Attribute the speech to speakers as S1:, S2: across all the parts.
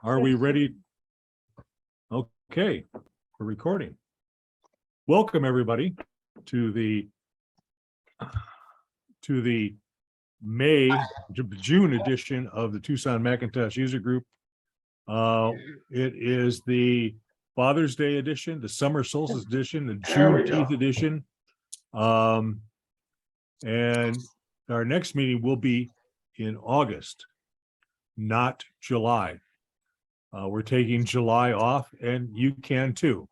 S1: Are we ready? Okay, we're recording. Welcome, everybody, to the June edition of the Tucson Macintosh User Group. It is the Father's Day edition, the Summer Solstice edition, the Juneteenth edition. And our next meeting will be in August, not July. We're taking July off, and you can too.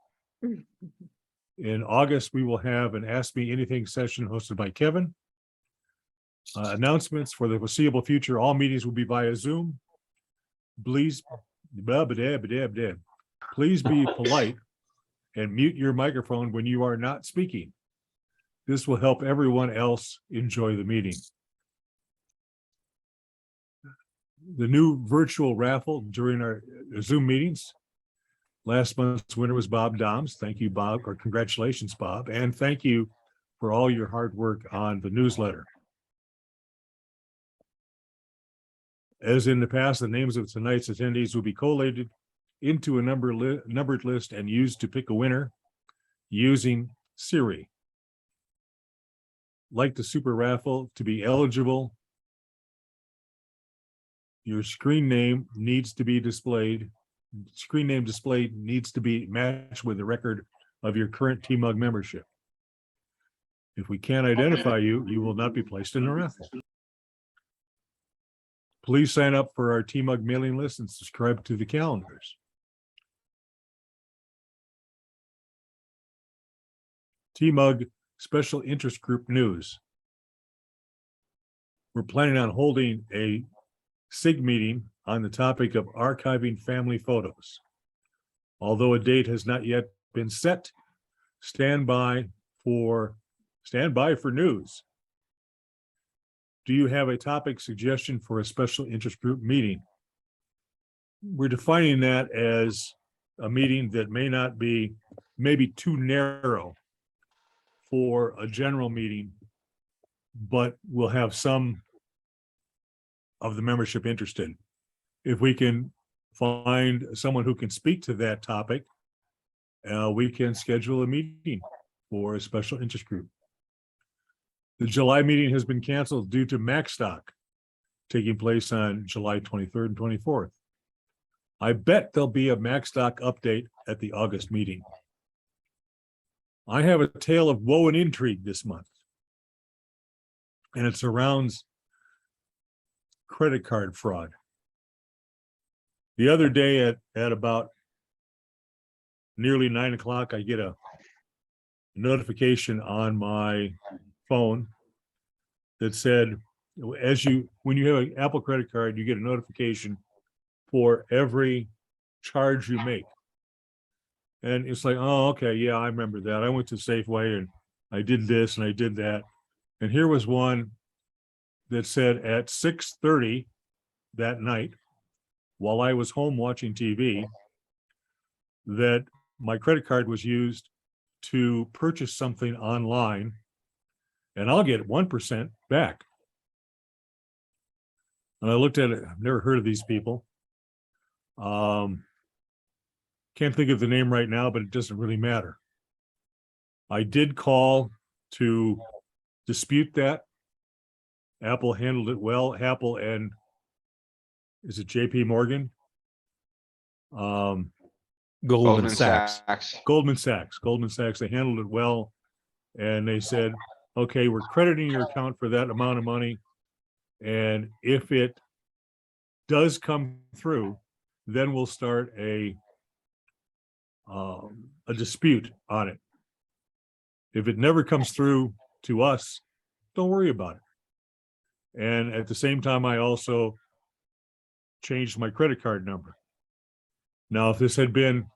S1: In August, we will have an Ask Me Anything session hosted by Kevin. Announcements for the foreseeable future. All meetings will be via Zoom. Please be polite and mute your microphone when you are not speaking. This will help everyone else enjoy the meeting. The new virtual raffle during our Zoom meetings. Last month's winner was Bob Doms. Thank you, Bob, or congratulations, Bob. And thank you for all your hard work on the newsletter. As in the past, the names of tonight's attendees will be collated into a numbered list and used to pick a winner using Siri. Like the super raffle, to be eligible, your screen name needs to be displayed. Screen name displayed needs to be matched with the record of your current TMUG membership. If we can't identify you, you will not be placed in the raffle. Please sign up for our TMUG mailing list and subscribe to the calendars. TMUG Special Interest Group News. We're planning on holding a SIG meeting on the topic of archiving family photos. Although a date has not yet been set, stand by for news. Do you have a topic suggestion for a special interest group meeting? We're defining that as a meeting that maybe too narrow for a general meeting, but will have some of the membership interested. If we can find someone who can speak to that topic, we can schedule a meeting for a special interest group. The July meeting has been canceled due to MacStock taking place on July 23rd and 24th. I bet there'll be a MacStock update at the August meeting. I have a tale of woe and intrigue this month, and it surrounds credit card fraud. The other day at about nearly 9 o'clock, I get a notification on my phone that said, when you have an Apple credit card, you get a notification for every charge you make. And it's like, oh, okay, yeah, I remember that. I went to Safeway and I did this and I did that. And here was one that said at 6:30 that night, while I was home watching TV, that my credit card was used to purchase something online, and I'll get 1% back. And I looked at it. I've never heard of these people. Can't think of the name right now, but it doesn't really matter. I did call to dispute that. Apple handled it well. Apple and is it JP Morgan?
S2: Goldman Sachs.
S1: Goldman Sachs, they handled it well. And they said, okay, we're crediting your account for that amount of money. And if it does come through, then we'll start a dispute on it. If it never comes through to us, don't worry about it. And at the same time, I also changed my credit card number. Now, if this had been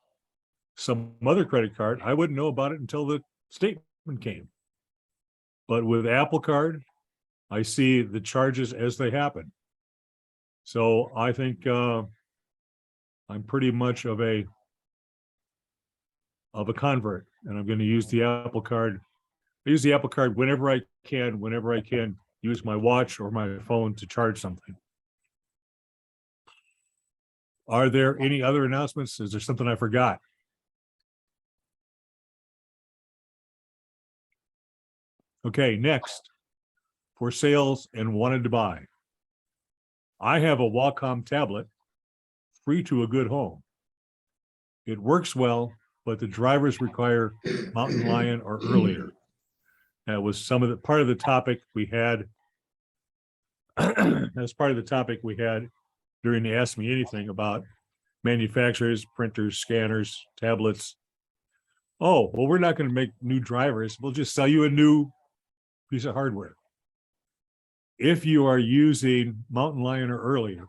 S1: some other credit card, I wouldn't know about it until the statement came. But with Apple Card, I see the charges as they happen. So I think I'm pretty much of a convert, and I'm going to use the Apple Card. I use the Apple Card whenever I can use my watch or my phone to charge something. Are there any other announcements? Is there something I forgot? Okay, next, for sales and wanted to buy. I have a Wacom tablet, free to a good home. It works well, but the drivers require Mountain Lion or earlier. That was some of the part of the topic we had. That's part of the topic we had during the Ask Me Anything about manufacturers, printers, scanners, tablets. Oh, well, we're not going to make new drivers. We'll just sell you a new piece of hardware. If you are using Mountain Lion or earlier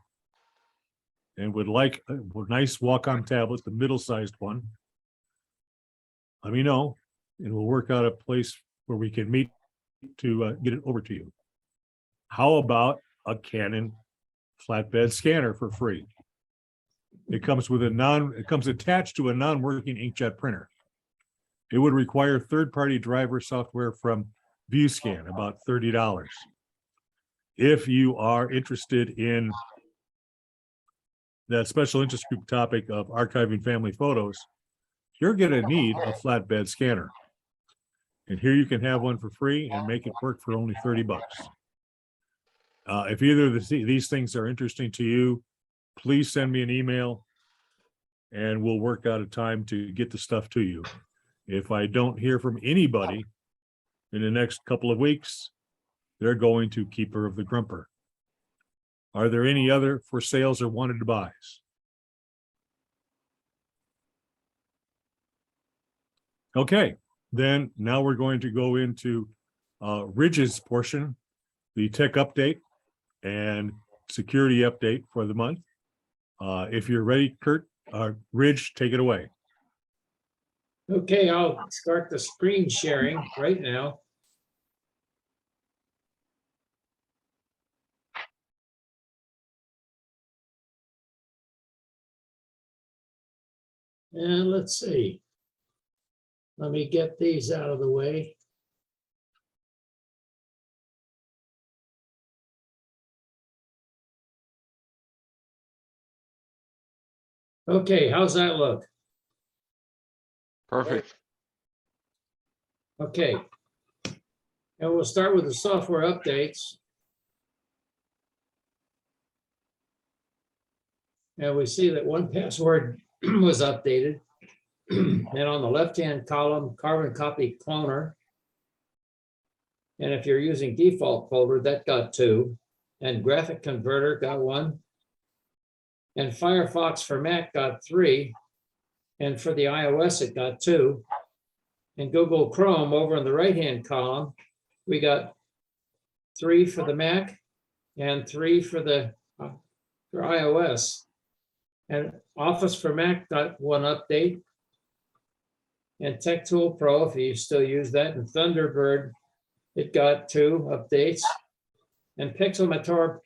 S1: and would like a nice Wacom tablet, the middle-sized one, let me know, and we'll work out a place where we can meet to get it over to you. How about a Canon flatbed scanner for free? It comes with it comes attached to a non-working inkjet printer. It would require third-party driver software from ViewScan, about $30. If you are interested in that special interest group topic of archiving family photos, you're going to need a flatbed scanner. And here you can have one for free and make it work for only 30 bucks. If either of these things are interesting to you, please send me an email and we'll work out a time to get the stuff to you. If I don't hear from anybody in the next couple of weeks, they're going to Keeper of the Grumper. Are there any other for sales or wanted to buys? Okay, then now we're going to go into Ridge's portion, the tech update and security update for the month. If you're ready, Kurt, Ridge, take it away.
S3: Okay, I'll start the screen sharing right now. And let's see. Let me get these out of the way. Okay, how's that look?
S4: Perfect.
S3: Okay. And we'll start with the software updates. And we see that 1Password was updated. And on the left-hand column, Carbon Copy Cloner. And if you're using default folder, that got 2. And Graphic Converter got 1. And Firefox for Mac got 3. And for the iOS, it got 2. And Google Chrome over in the right-hand column, we got 3 for the Mac and 3 for the for iOS. And Office for Mac got 1 update. And Tech Tool Pro, if you still use that, and Thunderbird, it got 2 updates. And Pixelmator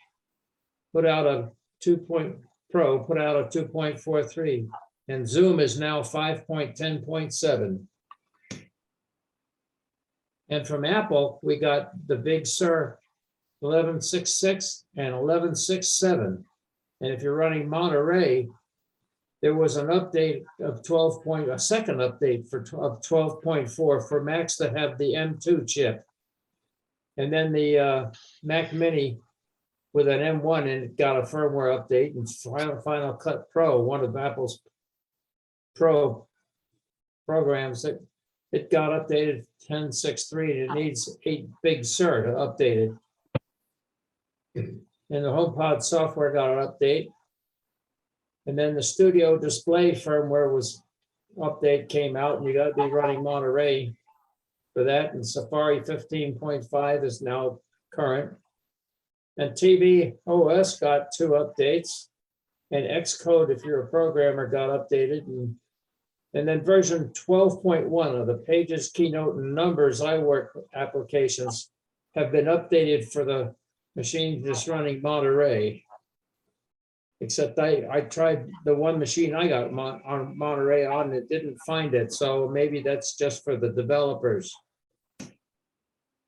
S3: put out a 2.43. And Zoom is now 5.10.7. And from Apple, we got the Big Sur 11.6.6 and 11.6.7. And if you're running Monterey, there was an update of a second update of 12.4 for Macs that have the M2 chip. And then the Mac Mini with an M1 and it got a firmware update, and Final Cut Pro, one of Apple's Pro programs, that it got updated 10.6.3 and it needs 8 Big Sur to update it. And the HomePod software got an update. And then the Studio Display firmware update came out, and you got to be running Monterey for that. And Safari 15.5 is now current. And TV OS got 2 updates. And Xcode, if you're a programmer, got updated. And then version 12.1 of the Pages, Keynote, and Numbers iWork applications have been updated for the machine just running Monterey. Except I tried the one machine I got on Monterey on, and it didn't find it. So maybe that's just for the developers.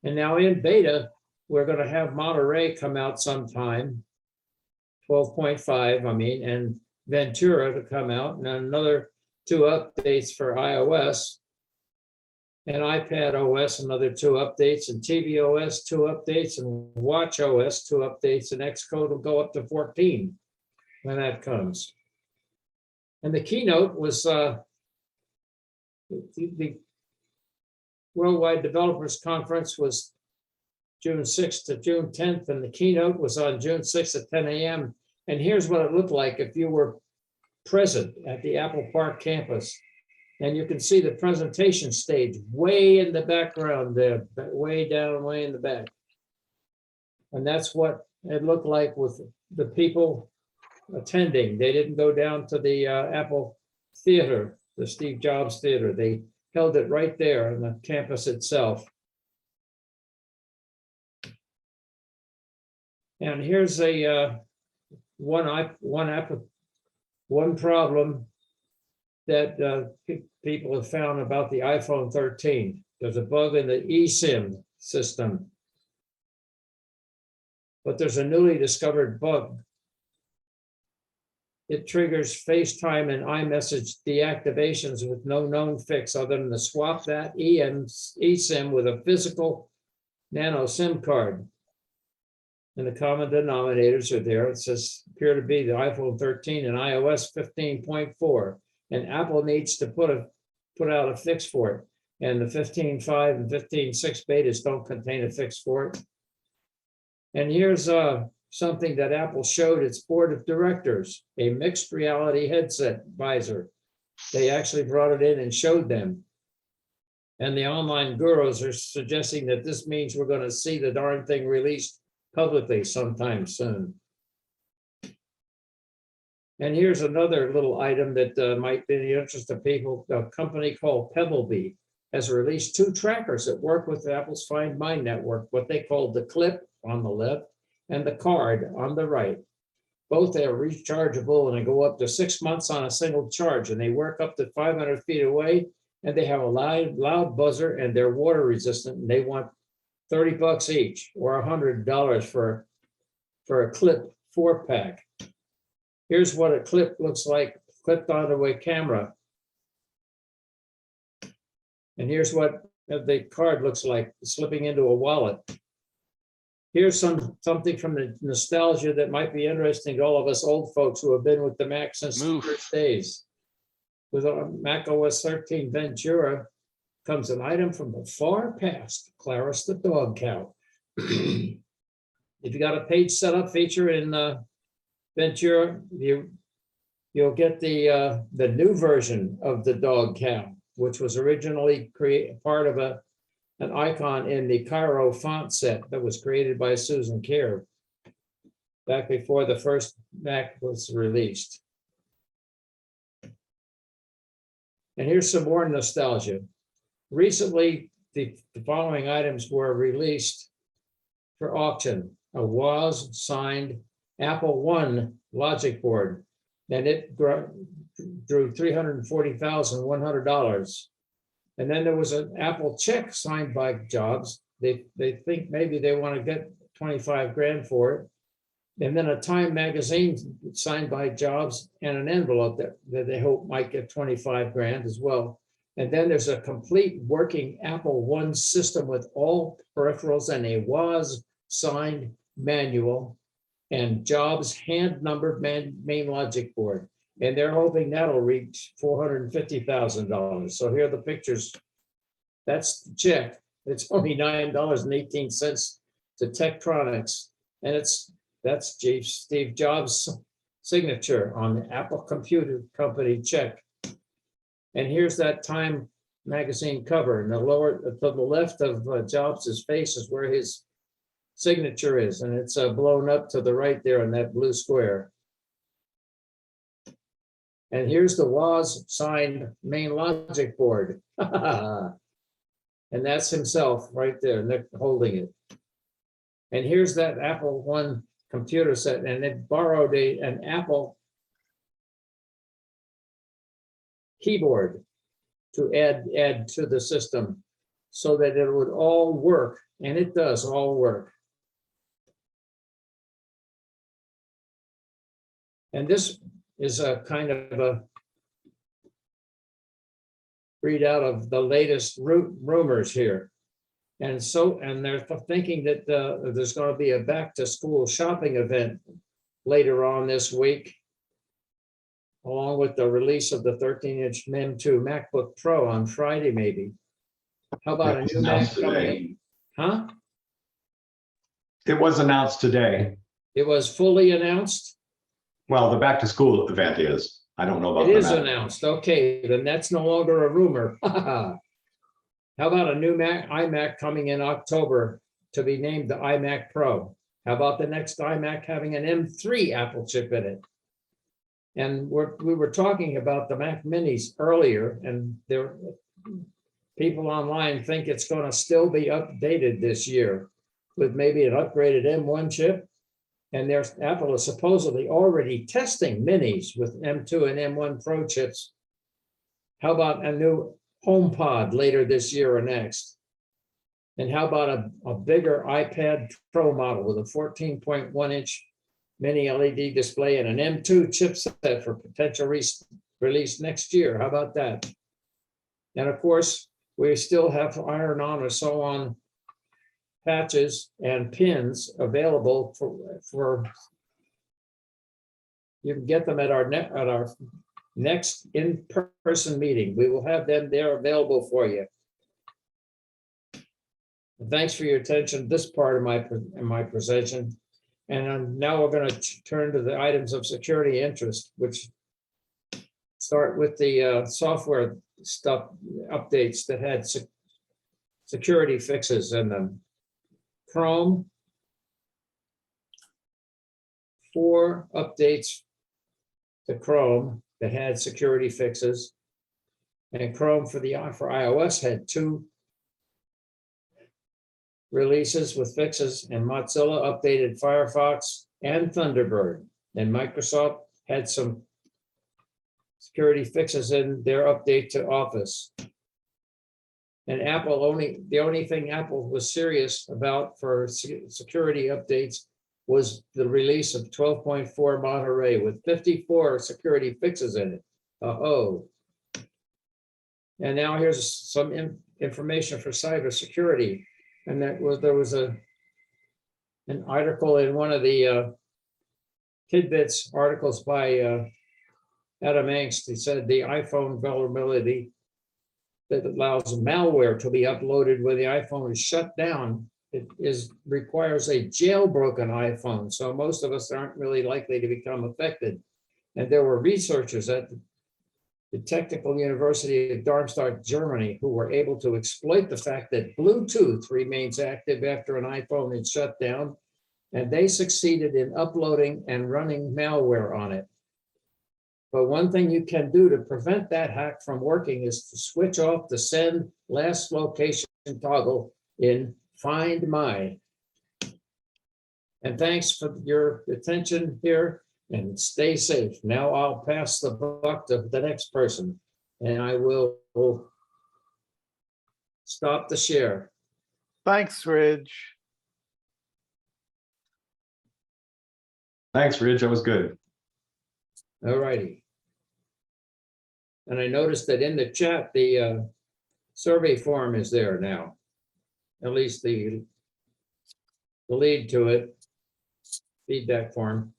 S3: And now in beta, we're going to have Monterey come out sometime, 12.5, I mean, and Ventura to come out, and another 2 updates for iOS. And iPad OS, another 2 updates, and tvOS 2 updates, and watch OS 2 updates, and Xcode will go up to 14 when that comes. And the keynote was the Worldwide Developers Conference was June 6th to June 10th, and the keynote was on June 6th at 10 a.m. And here's what it looked like if you were present at the Apple Park campus. And you can see the presentation stage way in the background there, way down, way in the back. And that's what it looked like with the people attending. They didn't go down to the Apple Theater, the Steve Jobs Theater. They held it right there on the campus itself. And here's a one problem that people have found about the iPhone 13. There's a bug in the eSIM system. But there's a newly discovered bug. It triggers FaceTime and iMessage deactivations with no known fix other than to swap that eSIM with a physical nano SIM card. And the common denominators are there. It says appear to be the iPhone 13 and iOS 15.4. And Apple needs to put out a fix for it. And the 15.5 and 15.6 betas don't contain a fix for it. And here's something that Apple showed its board of directors, a mixed reality headset visor. They actually brought it in and showed them. And the online gurus are suggesting that this means we're going to see the darn thing released publicly sometime soon. And here's another little item that might be of interest to people. A company called Pebblebee has released 2 trackers that work with Apple's Find My network, what they call the clip on the left and the card on the right. Both are rechargeable and they go up to 6 months on a single charge, and they work up to 500 feet away, and they have a loud buzzer, and they're water resistant, and they want $30 each or $100 for a clip 4-pack. Here's what a clip looks like clipped onto a camera. And here's what the card looks like slipping into a wallet. Here's something from the nostalgia that might be interesting to all of us old folks who have been with the Mac since the first days. With Mac OS 13 Ventura comes an item from the far past, Clarice the dog cow. If you got a page setup feature in Ventura, you'll get the new version of the dog cow, which was originally part of an icon in the Cairo font set that was created by Susan Kerr back before the first Mac was released. And here's some more nostalgia. Recently, the following items were released for auction. A WAS signed Apple One logic board, and it drew $340,100. And then there was an Apple check signed by Jobs. They think maybe they want to get 25 grand for it. And then a Time magazine signed by Jobs and an envelope that they hope might get 25 grand as well. And then there's a complete working Apple One system with all peripherals and a WAS signed manual and Jobs hand-numbered main logic board. And they're hoping that'll reach $450,000. So here are the pictures. That's the check. It's only $9.18 to Tektronix. And that's Steve Jobs' signature on the Apple Computer Company check. And here's that Time magazine cover. And to the left of Jobs' face is where his signature is. And it's blown up to the right there in that blue square. And here's the WAS signed main logic board. And that's himself right there, and they're holding it. And here's that Apple One computer set, and they borrowed an Apple keyboard to add to the system so that it would all work, and it does all work. And this is a kind of a readout of the latest rumors here. And they're thinking that there's going to be a back to school shopping event later on this week, along with the release of the 13-inch M2 MacBook Pro on Friday, maybe. How about a new Mac coming? Huh?
S4: It was announced today.
S3: It was fully announced?
S4: Well, the back to school event is. I don't know about
S3: It
S4: the
S3: is
S4: Mac.
S3: announced. Okay, then that's no longer a rumor. How about a new iMac coming in October to be named the iMac Pro? How about the next iMac having an M3 Apple chip in it? And we were talking about the Mac Minis earlier, and people online think it's going to still be updated this year with maybe an upgraded M1 chip. And Apple is supposedly already testing minis with M2 and M1 Pro chips. How about a new HomePod later this year or next? And how about a bigger iPad Pro model with a 14.1-inch mini LED display and an M2 chipset for potential release next year? How about that? And of course, we still have iron-on or so-on patches and pins available for you can get them at our next in-person meeting. We will have them there available for you. Thanks for your attention. This part of my presentation, and now we're going to turn to the items of security interest, which start with the software stuff updates that had security fixes in them. Chrome, 4 updates to Chrome that had security fixes, and Chrome for iOS had 2 releases with fixes, and Mozilla updated Firefox and Thunderbird, and Microsoft had some security fixes in their update to Office. And the only thing Apple was serious about for security updates was the release of 12.4 Monterey with 54 security fixes in it. And now here's some information for cybersecurity. And there was an article in one of the Tidbits articles by Adam Angst. He said the iPhone vulnerability that allows malware to be uploaded when the iPhone is shut down. It requires a jailbroken iPhone. So most of us aren't really likely to become affected. And there were researchers at the Technical University of Darmstadt, Germany, who were able to exploit the fact that Bluetooth remains active after an iPhone is shut down. And they succeeded in uploading and running malware on it. But one thing you can do to prevent that hack from working is to switch off the send last location toggle in Find My. And thanks for your attention here, and stay safe. Now I'll pass the buck to the next person, and I will stop the share.
S5: Thanks, Ridge.
S4: Thanks, Ridge. That was good.
S3: All righty. And I noticed that in the chat, the survey form is there now. At least the lead to it, feedback form.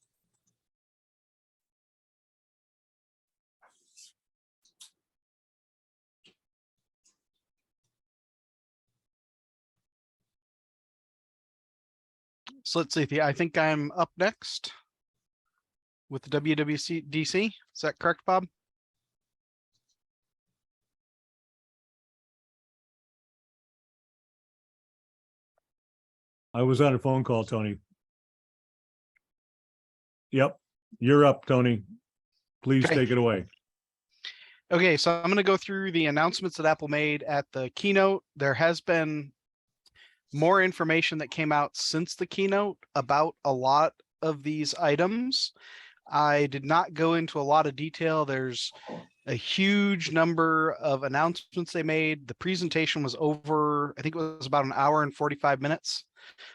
S2: So let's see. I think I'm up next with the WWDC. Is that correct, Bob?
S1: I was on a phone call, Tony. Yep, you're up, Tony. Please
S2: Okay.
S1: take it away.
S2: Okay, so I'm going to go through the announcements that Apple made at the keynote. There has been more information that came out since the keynote about a lot of these items. I did not go into a lot of detail. There's a huge number of announcements they made. The presentation was over, I think it was about an hour and 45 minutes.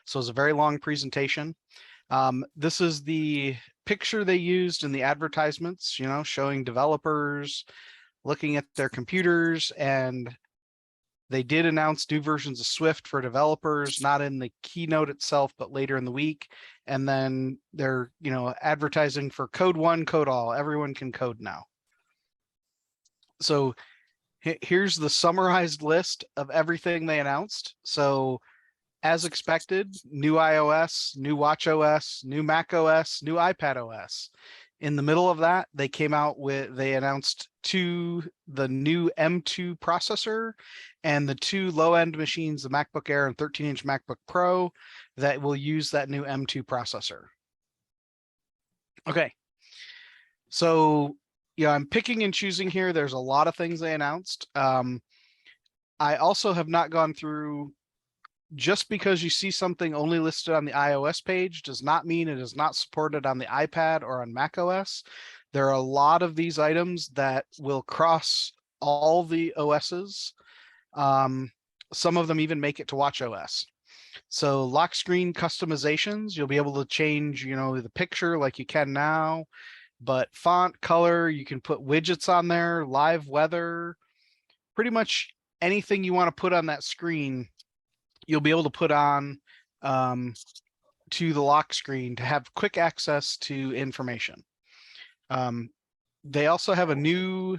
S2: So it was a very long presentation. This is the picture they used in the advertisements, you know, showing developers looking at their computers, and they did announce new versions of Swift for developers, not in the keynote itself, but later in the week. And then they're, you know, advertising for code one, code all. Everyone can code now. So here's the summarized list of everything they announced. So as expected, new iOS, new watchOS, new macOS, new iPadOS. In the middle of that, they announced the new M2 processor and the two low-end machines, the MacBook Air and 13-inch MacBook Pro, that will use that new M2 processor. Okay, so yeah, I'm picking and choosing here. There's a lot of things they announced. I also have not gone through. Just because you see something only listed on the iOS page does not mean it is not supported on the iPad or on macOS. There are a lot of these items that will cross all the OSs. Some of them even make it to watchOS. So lock screen customizations, you'll be able to change, you know, the picture like you can now, but font, color, you can put widgets on there, live weather, pretty much anything you want to put on that screen you'll be able to put on to the lock screen to have quick access to information. They also have a new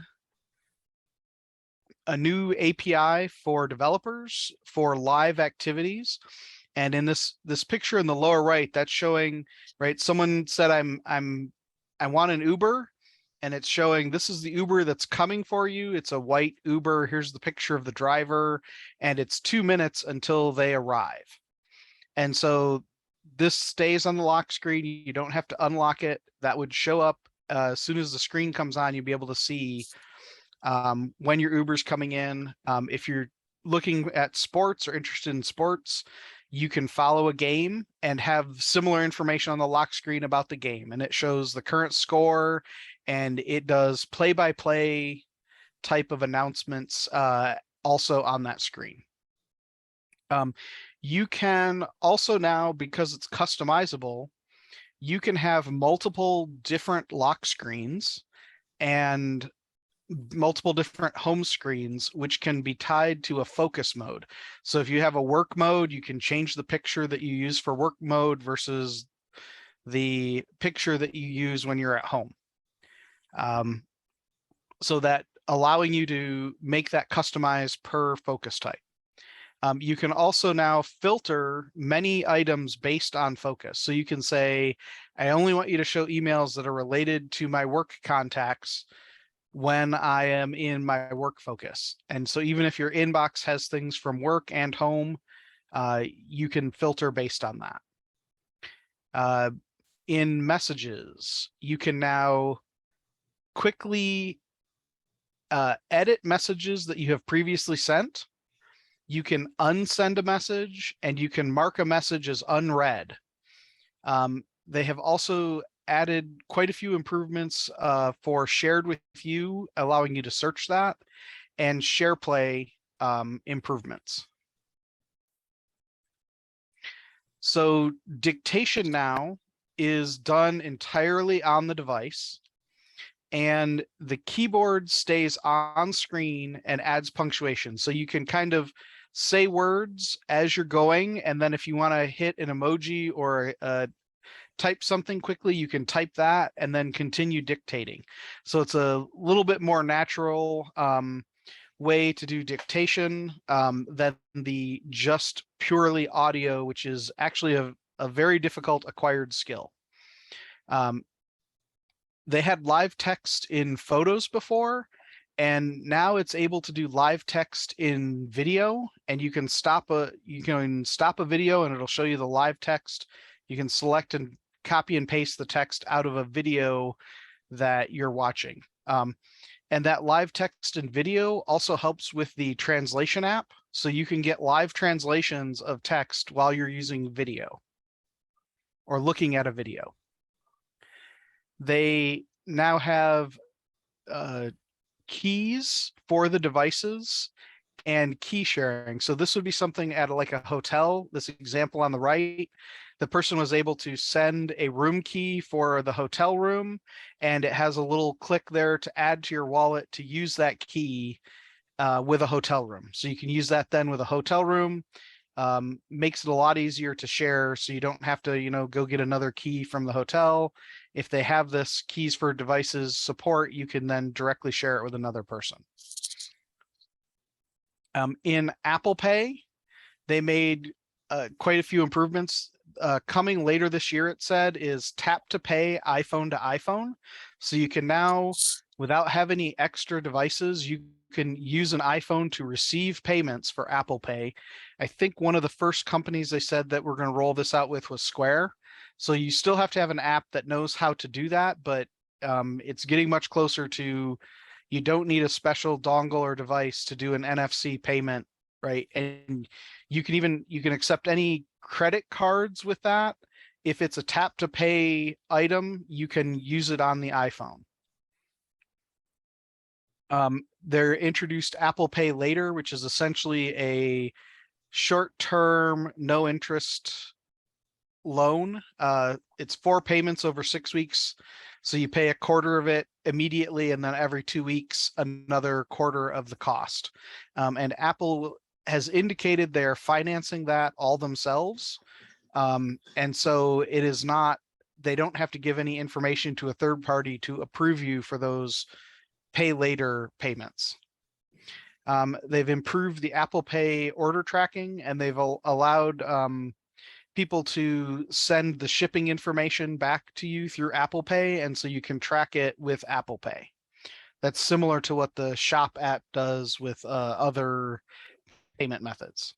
S2: API for developers for live activities. And in this picture in the lower right, that's showing, right, someone said I want an Uber, and it's showing this is the Uber that's coming for you. It's a white Uber. Here's the picture of the driver, and it's 2 minutes until they arrive. And so this stays on the lock screen. You don't have to unlock it. That would show up as soon as the screen comes on. You'll be able to see when your Uber's coming in. If you're looking at sports or interested in sports, you can follow a game and have similar information on the lock screen about the game. And it shows the current score, and it does play-by-play type of announcements also on that screen. You can also now, because it's customizable, you can have multiple different lock screens and multiple different home screens, which can be tied to a focus mode. So if you have a work mode, you can change the picture that you use for work mode versus the picture that you use when you're at home. So that allowing you to make that customized per focus type. You can also now filter many items based on focus. So you can say, I only want you to show emails that are related to my work contacts when I am in my work focus. And so even if your inbox has things from work and home, you can filter based on that. In messages, you can now quickly edit messages that you have previously sent. You can unsend a message, and you can mark a message as unread. They have also added quite a few improvements for shared with you, allowing you to search that, and SharePlay improvements. So dictation now is done entirely on the device, and the keyboard stays on screen and adds punctuation. So you can kind of say words as you're going, and then if you want to hit an emoji or type something quickly, you can type that and then continue dictating. So it's a little bit more natural way to do dictation than the just purely audio, which is actually a very difficult acquired skill. They had live text in photos before, and now it's able to do live text in video, and you can stop a video and it'll show you the live text. You can select and copy and paste the text out of a video that you're watching. And that live text and video also helps with the translation app. So you can get live translations of text while you're using video or looking at a video. They now have keys for the devices and key sharing. So this would be something at like a hotel. This example on the right, the person was able to send a room key for the hotel room, and it has a little click there to add to your wallet to use that key with a hotel room. So you can use that then with a hotel room. Makes it a lot easier to share, so you don't have to, go get another key from the hotel. If they have this keys for devices support, you can then directly share it with another person. In Apple Pay, they made quite a few improvements. Coming later this year, it said, is tap to pay iPhone to iPhone. So you can now, without having any extra devices, you can use an iPhone to receive payments for Apple Pay. I think one of the first companies they said that we're going to roll this out with was Square. So you still have to have an app that knows how to do that, but it's getting much closer to, you don't need a special dongle or device to do an NFC payment, right? And you can accept any credit cards with that. If it's a tap to pay item, you can use it on the iPhone. They're introduced Apple Pay Later, which is essentially a short-term, no interest loan. It's 4 payments over 6 weeks. So you pay a quarter of it immediately, and then every 2 weeks, another quarter of the cost. And Apple has indicated they're financing that all themselves. And so it is not, they don't have to give any information to a third party to approve you for those pay later payments. They've improved the Apple Pay order tracking, and they've allowed people to send the shipping information back to you through Apple Pay, and so you can track it with Apple Pay. That's similar to what the Shop app does with other payment methods.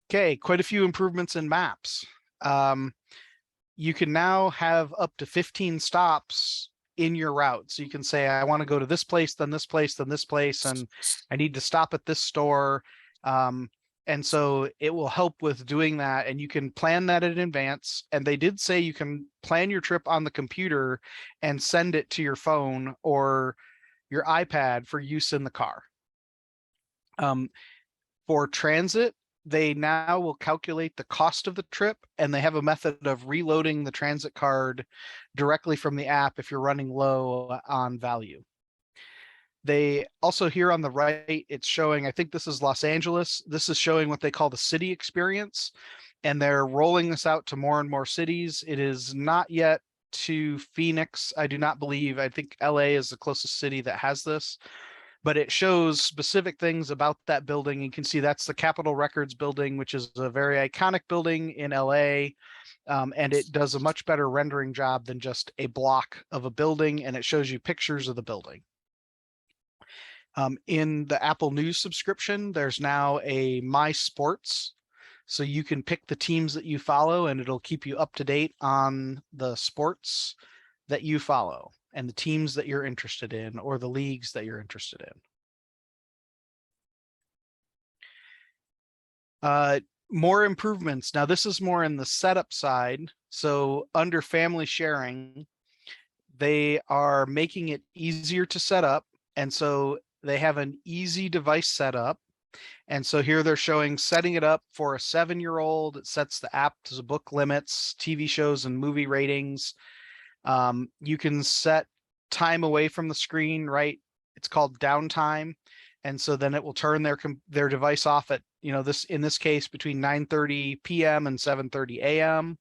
S2: Okay, quite a few improvements in maps. You can now have up to 15 stops in your route. So you can say, I want to go to this place, then this place, then this place, and I need to stop at this store. And so it will help with doing that, and you can plan that in advance. And they did say you can plan your trip on the computer and send it to your phone or your iPad for use in the car. For transit, they now will calculate the cost of the trip, and they have a method of reloading the transit card directly from the app if you're running low on value. They also, here on the right, it's showing, I think this is Los Angeles. This is showing what they call the city experience, and they're rolling this out to more and more cities. It is not yet to Phoenix, I do not believe. I think LA is the closest city that has this, but it shows specific things about that building. You can see that's the Capitol Records building, which is a very iconic building in LA. And it does a much better rendering job than just a block of a building, and it shows you pictures of the building. In the Apple News subscription, there's now a My Sports. So you can pick the teams that you follow, and it'll keep you up to date on the sports that you follow and the teams that you're interested in, or the leagues that you're interested in. More improvements. Now, this is more in the setup side. So under family sharing, they are making it easier to set up. And so they have an easy device setup. And so here they're showing setting it up for a 7-year-old. It sets the app to book limits, TV shows, and movie ratings. You can set time away from the screen, right? It's called downtime. And so then it will turn their device off at, in this case, between 9:30 p.m. and 7:30 a.m.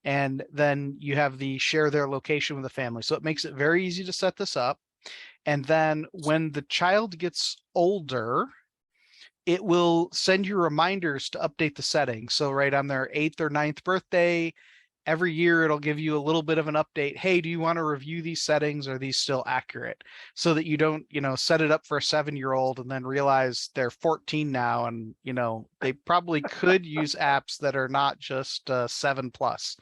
S2: And then you have the share their location with the family. So it makes it very easy to set this up. And then when the child gets older, it will send you reminders to update the settings. So right on their 8th or 9th birthday, every year it'll give you a little bit of an update. Hey, do you want to review these settings? Are these still accurate? So that you don't, set it up for a 7-year-old and then realize they're 14 now, and, they probably could use apps that are not just 7+.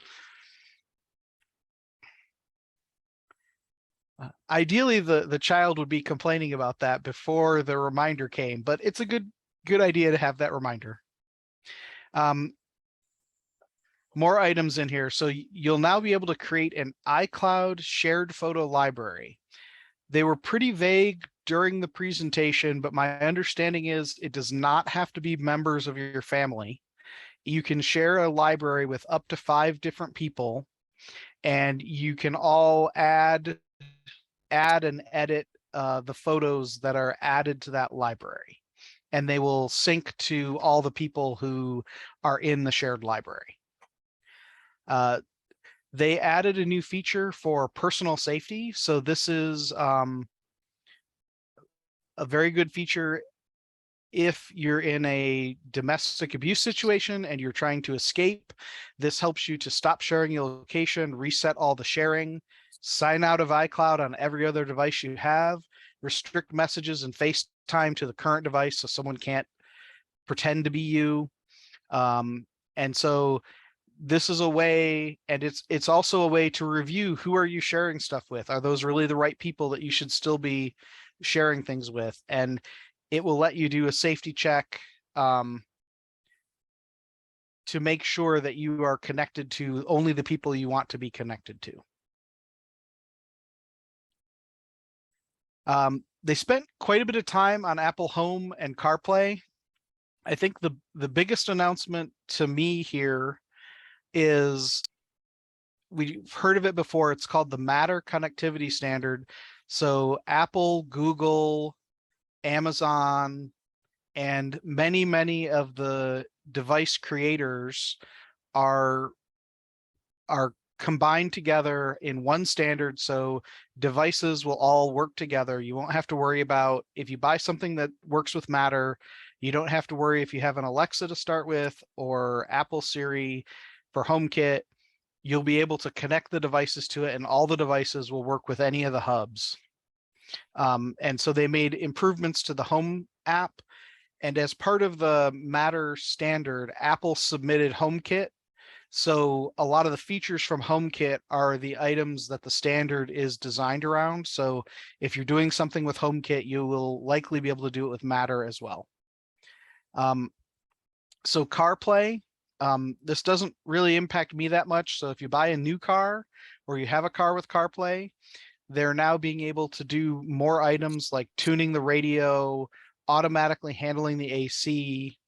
S2: Ideally, the child would be complaining about that before the reminder came, but it's a good idea to have that reminder. More items in here. So you'll now be able to create an iCloud shared photo library. They were pretty vague during the presentation, but my understanding is it does not have to be members of your family. You can share a library with up to 5 different people, and you can all add and edit the photos that are added to that library, and they will sync to all the people who are in the shared library. They added a new feature for personal safety. So this is a very good feature if you're in a domestic abuse situation and you're trying to escape. This helps you to stop sharing your location, reset all the sharing, sign out of iCloud on every other device you have, restrict messages and FaceTime to the current device so someone can't pretend to be you. And so this is a way, and it's also a way to review who are you sharing stuff with. Are those really the right people that you should still be sharing things with? And it will let you do a safety check to make sure that you are connected to only the people you want to be connected to. They spent quite a bit of time on Apple Home and CarPlay. I think the biggest announcement to me here is, we've heard of it before. It's called the Matter connectivity standard. So Apple, Google, Amazon, and many of the device creators are combined together in one standard. So devices will all work together. You won't have to worry about, if you buy something that works with Matter, you don't have to worry if you have an Alexa to start with or Apple Siri for HomeKit. You'll be able to connect the devices to it, and all the devices will work with any of the hubs. And so they made improvements to the Home app. And as part of the Matter standard, Apple submitted HomeKit. So a lot of the features from HomeKit are the items that the standard is designed around. So if you're doing something with HomeKit, you will likely be able to do it with Matter as well. So CarPlay, this doesn't really impact me that much. So if you buy a new car or you have a car with CarPlay, they're now being able to do more items like tuning the radio, automatically handling the AC.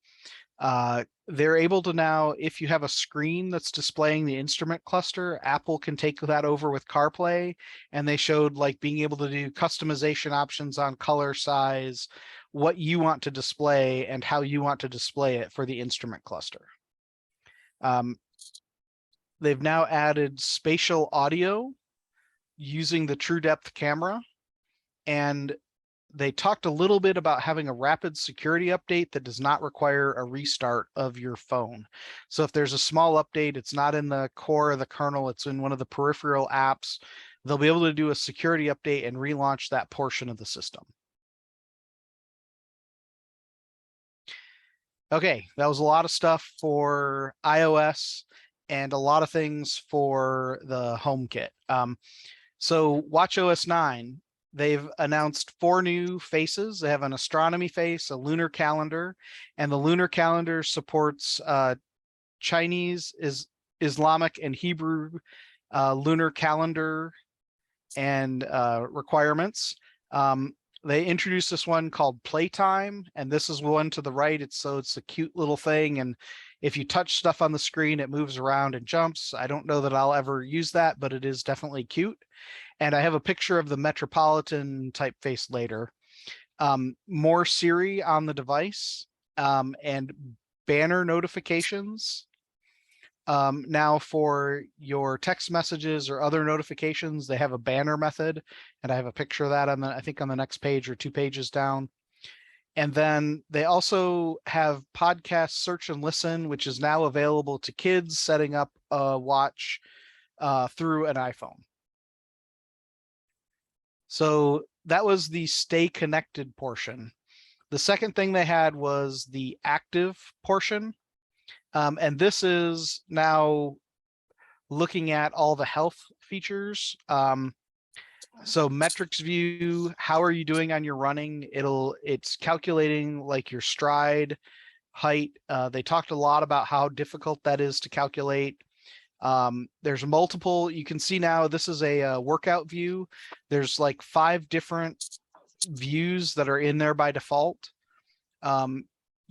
S2: They're able to now, if you have a screen that's displaying the instrument cluster, Apple can take that over with CarPlay. And they showed like being able to do customization options on color, size, what you want to display and how you want to display it for the instrument cluster. They've now added spatial audio using the True Depth camera, and they talked a little bit about having a rapid security update that does not require a restart of your phone. So if there's a small update, it's not in the core of the kernel, it's in one of the peripheral apps, they'll be able to do a security update and relaunch that portion of the system. Okay, that was a lot of stuff for iOS and a lot of things for the HomeKit. So watchOS 9, they've announced 4 new faces. They have an astronomy face, a lunar calendar, and the lunar calendar supports Chinese, Islamic, and Hebrew lunar calendar and requirements. They introduced this one called Playtime, and this is one to the right. It's a cute little thing, and if you touch stuff on the screen, it moves around and jumps. I don't know that I'll ever use that, but it is definitely cute. And I have a picture of the Metropolitan typeface later. More Siri on the device, and banner notifications. Now for your text messages or other notifications, they have a banner method, and I have a picture of that on the, I think on the next page or 2 pages down. And then they also have podcast search and listen, which is now available to kids setting up a watch through an iPhone. So that was the stay connected portion. The second thing they had was the active portion. And this is now looking at all the health features. So metrics view, how are you doing on your running? It's calculating like your stride, height. They talked a lot about how difficult that is to calculate. There's multiple, you can see now this is a workout view. There's like 5 different views that are in there by default.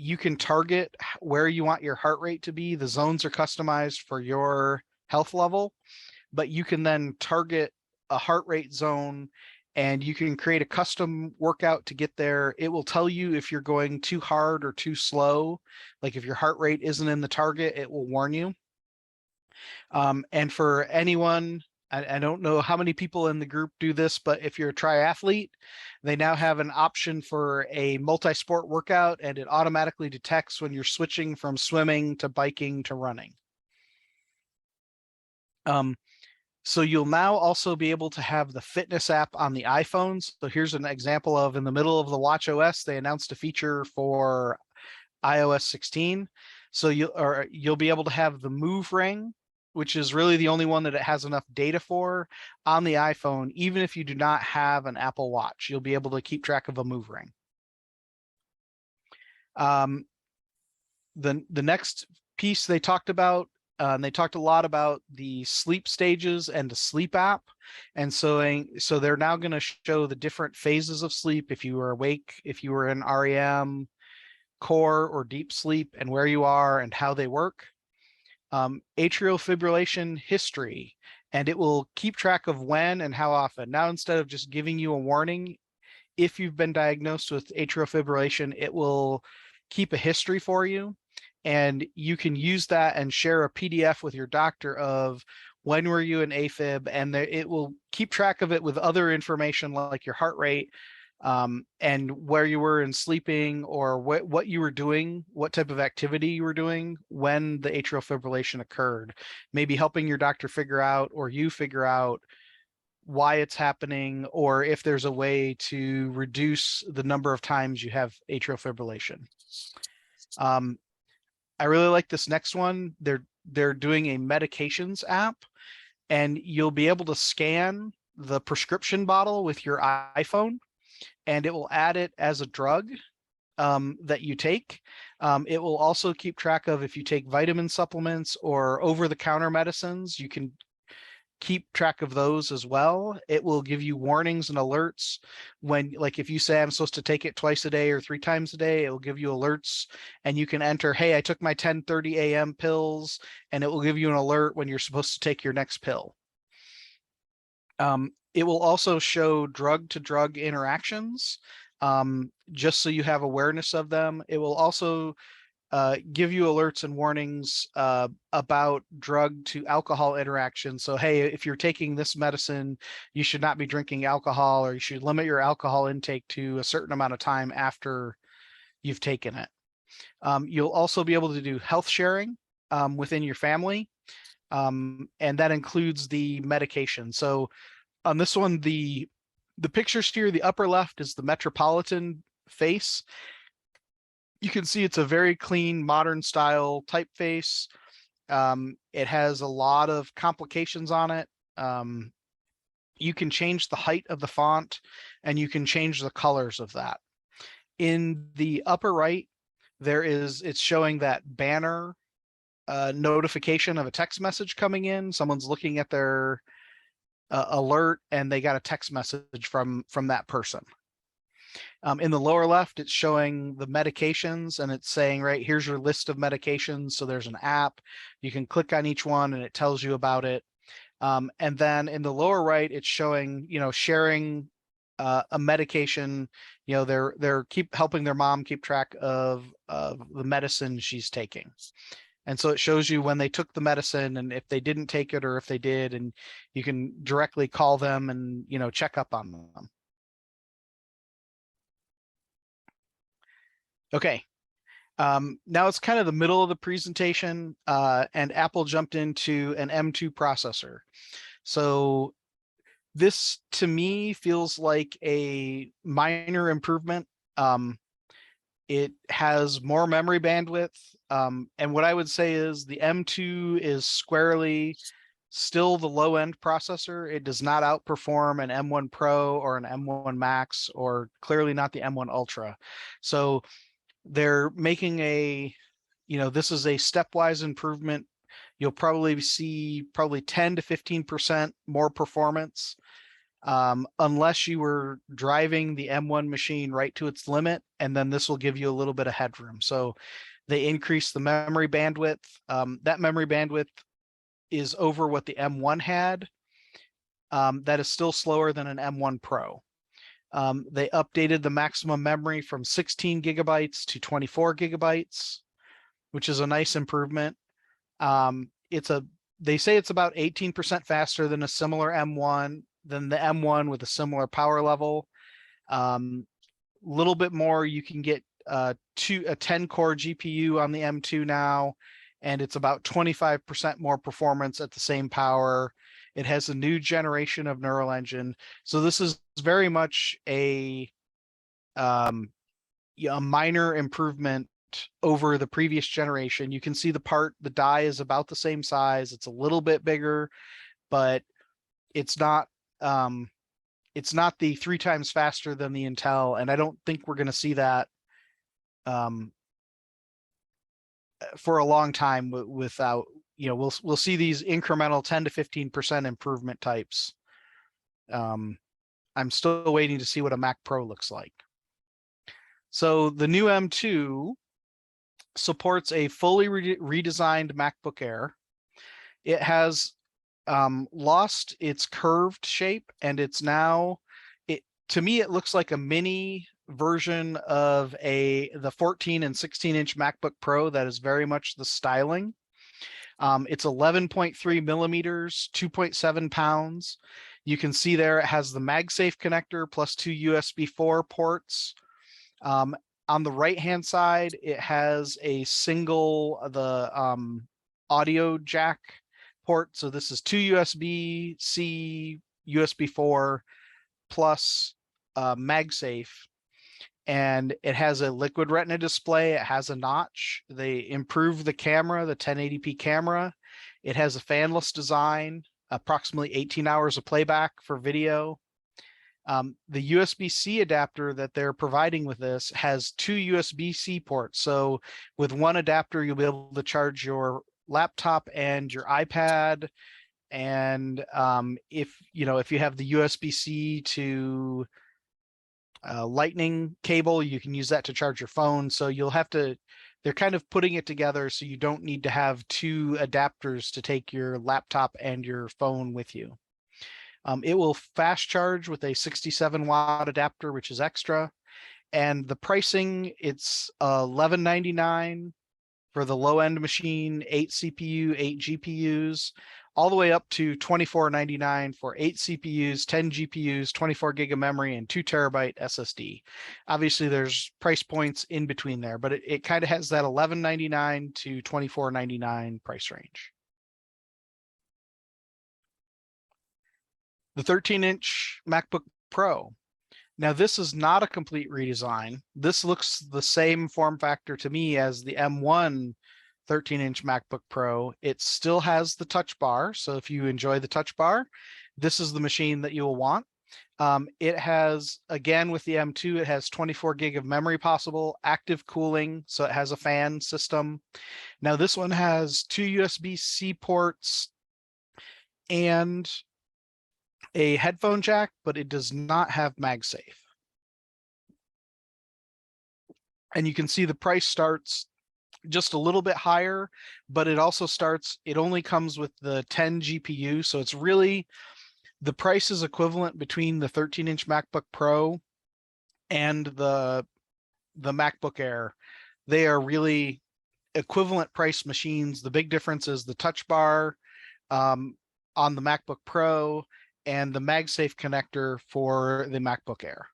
S2: You can target where you want your heart rate to be. The zones are customized for your health level, but you can then target a heart rate zone and you can create a custom workout to get there. It will tell you if you're going too hard or too slow. Like if your heart rate isn't in the target, it will warn you. And for anyone, I don't know how many people in the group do this, but if you're a triathlete, they now have an option for a multi-sport workout, and it automatically detects when you're switching from swimming to biking to running. So you'll now also be able to have the fitness app on the iPhones. So here's an example of, in the middle of the Watch OS, they announced a feature for iOS 16. So you'll be able to have the Move Ring, which is really the only one that it has enough data for, on the iPhone. Even if you do not have an Apple Watch, you'll be able to keep track of a Move Ring. The next piece they talked about, and they talked a lot about the sleep stages and the sleep app. And so they're now going to show the different phases of sleep. If you were awake, if you were in REM, core, or deep sleep, and where you are and how they work. Atrial fibrillation history, and it will keep track of when and how often. Now, instead of just giving you a warning, if you've been diagnosed with atrial fibrillation, it will keep a history for you. And you can use that and share a PDF with your doctor of when were you in AFib, and it will keep track of it with other information like your heart rate, and where you were in sleeping, or what you were doing, what type of activity you were doing when the atrial fibrillation occurred, maybe helping your doctor figure out, or you figure out, why it's happening, or if there's a way to reduce the number of times you have atrial fibrillation. I really like this next one. They're doing a medications app, and you'll be able to scan the prescription bottle with your iPhone, and it will add it as a drug that you take. It will also keep track of if you take vitamin supplements or over-the-counter medicines. You can keep track of those as well. It will give you warnings and alerts when, like, if you say I'm supposed to take it twice a day or 3 times a day, it will give you alerts, and you can enter, hey, I took my 10:30 a.m. pills, and it will give you an alert when you're supposed to take your next pill. It will also show drug-to-drug interactions, just so you have awareness of them. It will also give you alerts and warnings about drug to alcohol interaction. So, hey, if you're taking this medicine, you should not be drinking alcohol, or you should limit your alcohol intake to a certain amount of time after you've taken it. You'll also be able to do health sharing within your family, and that includes the medication. So on this one, the pictures here, the upper left is the Metropolitan face. You can see it's a very clean, modern style typeface. It has a lot of complications on it. You can change the height of the font, and you can change the colors of that. In the upper right, it's showing that banner notification of a text message coming in. Someone's looking at their alert, and they got a text message from that person. In the lower left, it's showing the medications, and it's saying, right, here's your list of medications. So there's an app. You can click on each one, and it tells you about it. And then in the lower right, it's showing, sharing a medication. They're keep helping their mom keep track of the medicine she's taking. And so it shows you when they took the medicine, and if they didn't take it, or if they did, and you can directly call them and, check up on them. Okay. Now it's kind of the middle of the presentation, and Apple jumped into an M2 processor. So this, to me, feels like a minor improvement. It has more memory bandwidth. And what I would say is the M2 is squarely still the low-end processor. It does not outperform an M1 Pro or an M1 Max, or clearly not the M1 Ultra. So they're making this is a stepwise improvement. You'll probably see 10 to 15% more performance. unless you were driving the M1 machine right to its limit, and then this will give you a little bit of headroom. So they increase the memory bandwidth. That memory bandwidth is over what the M1 had. That is still slower than an M1 Pro. They updated the maximum memory from 16 gigabytes to 24 gigabytes, which is a nice improvement. They say it's about 18% faster than a similar M1, than the M1 with a similar power level. Little bit more, you can get a 10 core GPU on the M2 now, and it's about 25% more performance at the same power. It has a new generation of neural engine. So this is very much a minor improvement over the previous generation. You can see the die is about the same size. It's a little bit bigger, but it's not the 3 times faster than the Intel. And I don't think we're going to see that for a long time without, we'll see these incremental 10 to 15% improvement types. I'm still waiting to see what a Mac Pro looks like. So the new M2 supports a fully redesigned MacBook Air. It has lost its curved shape, and it's now, to me, it looks like a mini version of the 14 and 16-inch MacBook Pro that is very much the styling. It's 11.3 millimeters, 2.7 pounds. You can see there it has the MagSafe connector plus 2 USB 4 ports. On the right-hand side, it has a audio jack port. So this is 2 USB-C, USB 4 plus MagSafe. And it has a liquid retina display. It has a notch. They improved the camera, the 1080p camera. It has a fanless design, approximately 18 hours of playback for video. The USB-C adapter that they're providing with this has 2 USB-C ports. So with one adapter, you'll be able to charge your laptop and your iPad. And if you have the USB-C to lightning cable, you can use that to charge your phone. So they're kind of putting it together so you don't need to have 2 adapters to take your laptop and your phone with you. It will fast charge with a 67-watt adapter, which is extra. And the pricing, it's $11.99 for the low-end machine, 8 CPU, 8 GPUs, all the way up to $24.99 for 8 CPUs, 10 GPUs, 24 gig of memory, and 2 terabyte SSD. Obviously, there's price points in between there, but it kind of has that $11.99 to $24.99 price range. The 13-inch MacBook Pro. Now, this is not a complete redesign. This looks the same form factor to me as the M1 13-inch MacBook Pro. It still has the touch bar. So if you enjoy the touch bar, this is the machine that you will want. It has, again, with the M2, it has 24 gig of memory possible, active cooling. So it has a fan system. Now, this one has 2 USB-C ports and a headphone jack, but it does not have MagSafe. And you can see the price starts just a little bit higher, but it only comes with the 10 GPU. So it's really, the price is equivalent between the 13-inch MacBook Pro and the MacBook Air. They are really equivalent price machines. The big difference is the touch bar on the MacBook Pro and the MagSafe connector for the MacBook Air.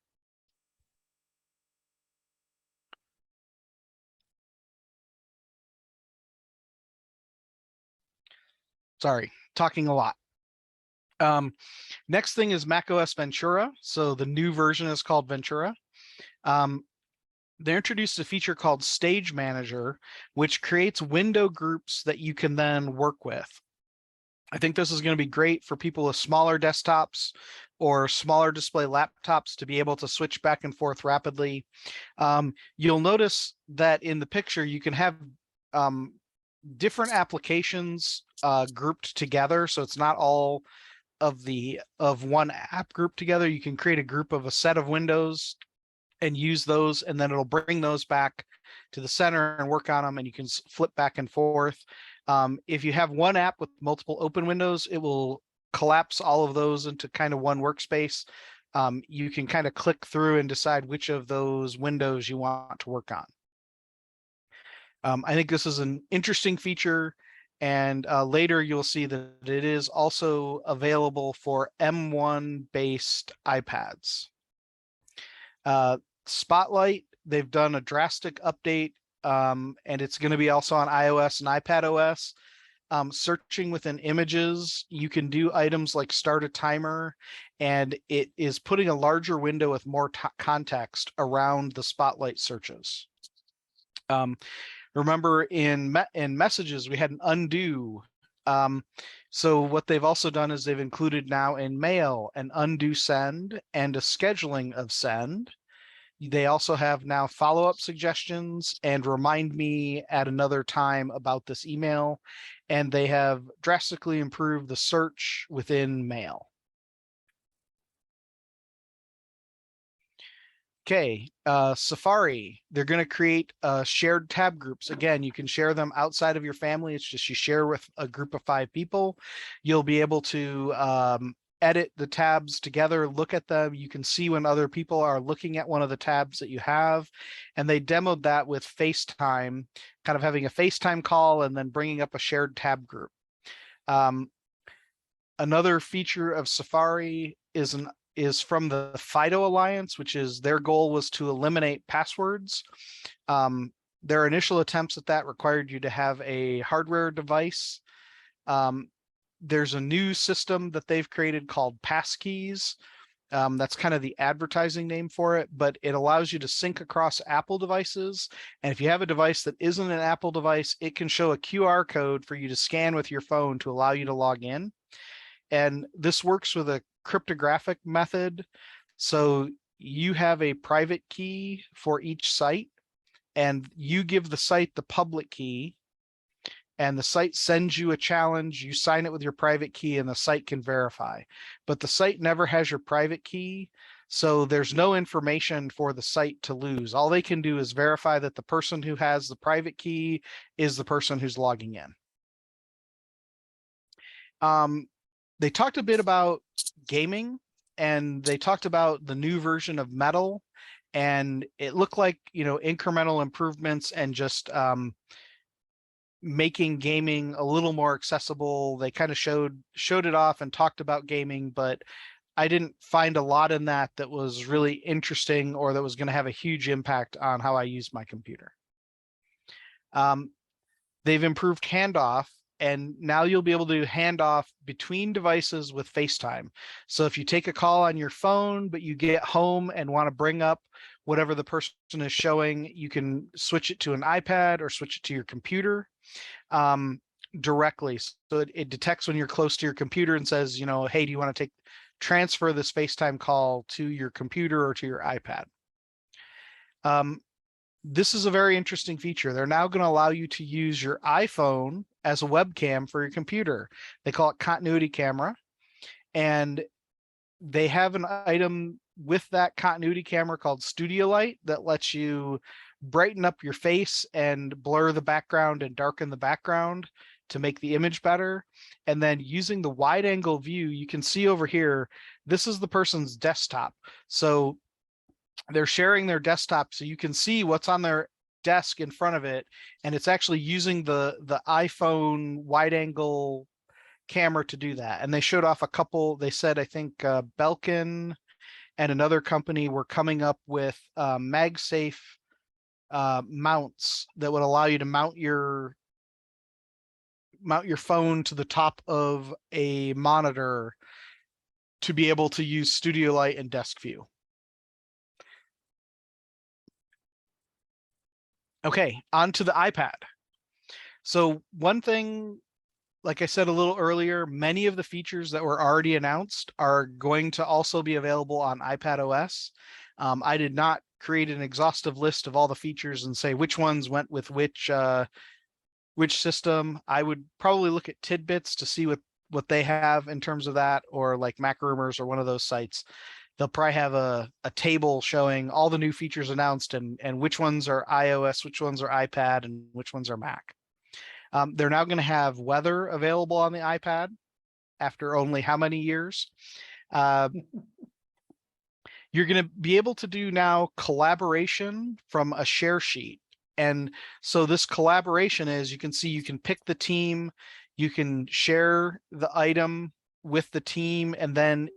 S2: Sorry, talking a lot. Next thing is macOS Ventura. So the new version is called Ventura. They introduced a feature called Stage Manager, which creates window groups that you can then work with. I think this is going to be great for people with smaller desktops or smaller display laptops to be able to switch back and forth rapidly. You'll notice that in the picture, you can have different applications grouped together. So it's not all of one app group together. You can create a group of a set of windows and use those, and then it'll bring those back to the center and work on them, and you can flip back and forth. If you have one app with multiple open windows, it will collapse all of those into kind of one workspace. You can kind of click through and decide which of those windows you want to work on. I think this is an interesting feature, and later you'll see that it is also available for M1 based iPads. Spotlight, they've done a drastic update, and it's going to be also on iOS and iPadOS. Searching within images, you can do items like start a timer, and it is putting a larger window with more context around the Spotlight searches. Remember in messages, we had an undo. So what they've also done is they've included now in mail an undo send and a scheduling of send. They also have now follow-up suggestions and remind me at another time about this email. And they have drastically improved the search within mail. Okay, Safari, they're going to create shared tab groups. Again, you can share them outside of your family. It's just you share with a group of 5 people. You'll be able to edit the tabs together, look at them. You can see when other people are looking at one of the tabs that you have. And they demoed that with FaceTime, kind of having a FaceTime call and then bringing up a shared tab group. Another feature of Safari is from the FIDO Alliance, which is their goal was to eliminate passwords. Their initial attempts at that required you to have a hardware device. There's a new system that they've created called Passkeys. That's kind of the advertising name for it, but it allows you to sync across Apple devices. And if you have a device that isn't an Apple device, it can show a QR code for you to scan with your phone to allow you to log in. And this works with a cryptographic method. So you have a private key for each site, and you give the site the public key, and the site sends you a challenge. You sign it with your private key and the site can verify, but the site never has your private key. So there's no information for the site to lose. All they can do is verify that the person who has the private key is the person who's logging in. They talked a bit about gaming, and they talked about the new version of Metal, and it looked like, incremental improvements and just making gaming a little more accessible. They kind of showed it off and talked about gaming, but I didn't find a lot in that was really interesting or that was going to have a huge impact on how I use my computer. They've improved handoff, and now you'll be able to hand off between devices with FaceTime. So if you take a call on your phone, but you get home and want to bring up whatever the person is showing, you can switch it to an iPad or switch it to your computer directly. So it detects when you're close to your computer and says, hey, do you want to transfer this FaceTime call to your computer or to your iPad? This is a very interesting feature. They're now going to allow you to use your iPhone as a webcam for your computer. They call it continuity camera. And they have an item with that continuity camera called Studio Light that lets you brighten up your face and blur the background and darken the background to make the image better. And then using the wide angle view, you can see over here, this is the person's desktop. So they're sharing their desktop so you can see what's on their desk in front of it, and it's actually using the iPhone wide angle camera to do that. And they showed off a couple. They said, I think Belkin and another company were coming up with MagSafe mounts that would allow you to mount your phone to the top of a monitor to be able to use Studio Light and Desk View. Okay, on to the iPad. So one thing, like I said a little earlier, many of the features that were already announced are going to also be available on iPadOS. I did not create an exhaustive list of all the features and say which ones went with which system. I would probably look at tidbits to see what what they have in terms of that, or like MacRumors or one of those sites, they'll probably have a table showing all the new features announced and which ones are iOS, which ones are iPad, and which ones are Mac. They're now going to have weather available on the iPad after only how many years? You're going to be able to do now collaboration from a share sheet. And so this collaboration is, you can see you can pick the team, you can share the item with the team, and then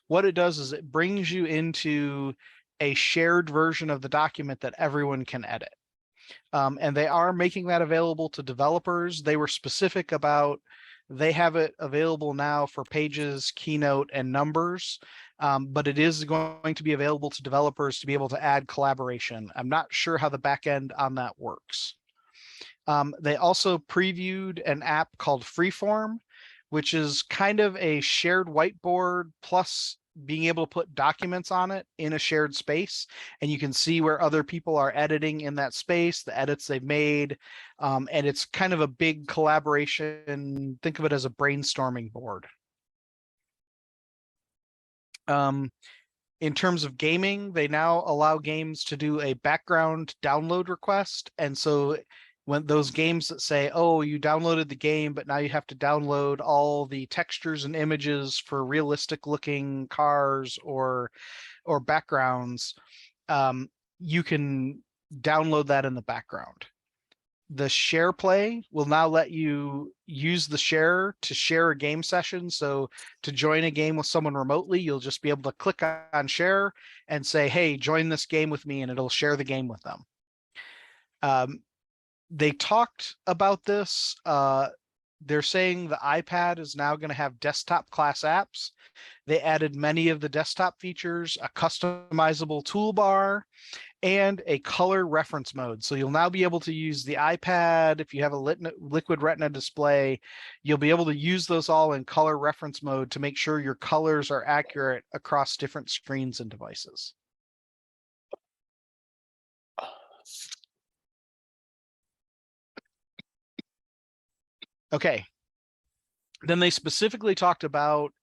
S2: what it does is it brings you into a shared version of the document that everyone can edit. And they are making that available to developers. They were specific about, they have it available now for Pages, Keynote, and Numbers, but it is going to be available to developers to be able to add collaboration. I'm not sure how the back end on that works. They also previewed an app called Freeform, which is kind of a shared whiteboard plus being able to put documents on it in a shared space, and you can see where other people are editing in that space, the edits they've made, and it's kind of a big collaboration. Think of it as a brainstorming board. In terms of gaming, they now allow games to do a background download request, and so when those games that say, oh, you downloaded the game, but now you have to download all the textures and images for realistic looking cars or backgrounds, you can download that in the background. The share play will now let you use the share to share a game session. So to join a game with someone remotely, you'll just be able to click on share and say, hey, join this game with me, and it'll share the game with them. They talked about this. They're saying the iPad is now going to have desktop class apps. They added many of the desktop features, a customizable toolbar, and a color reference mode. So you'll now be able to use the iPad. If you have a liquid retina display, you'll be able to use those all in color reference mode to make sure your colors are accurate across different screens and devices. Okay. Then they specifically talked about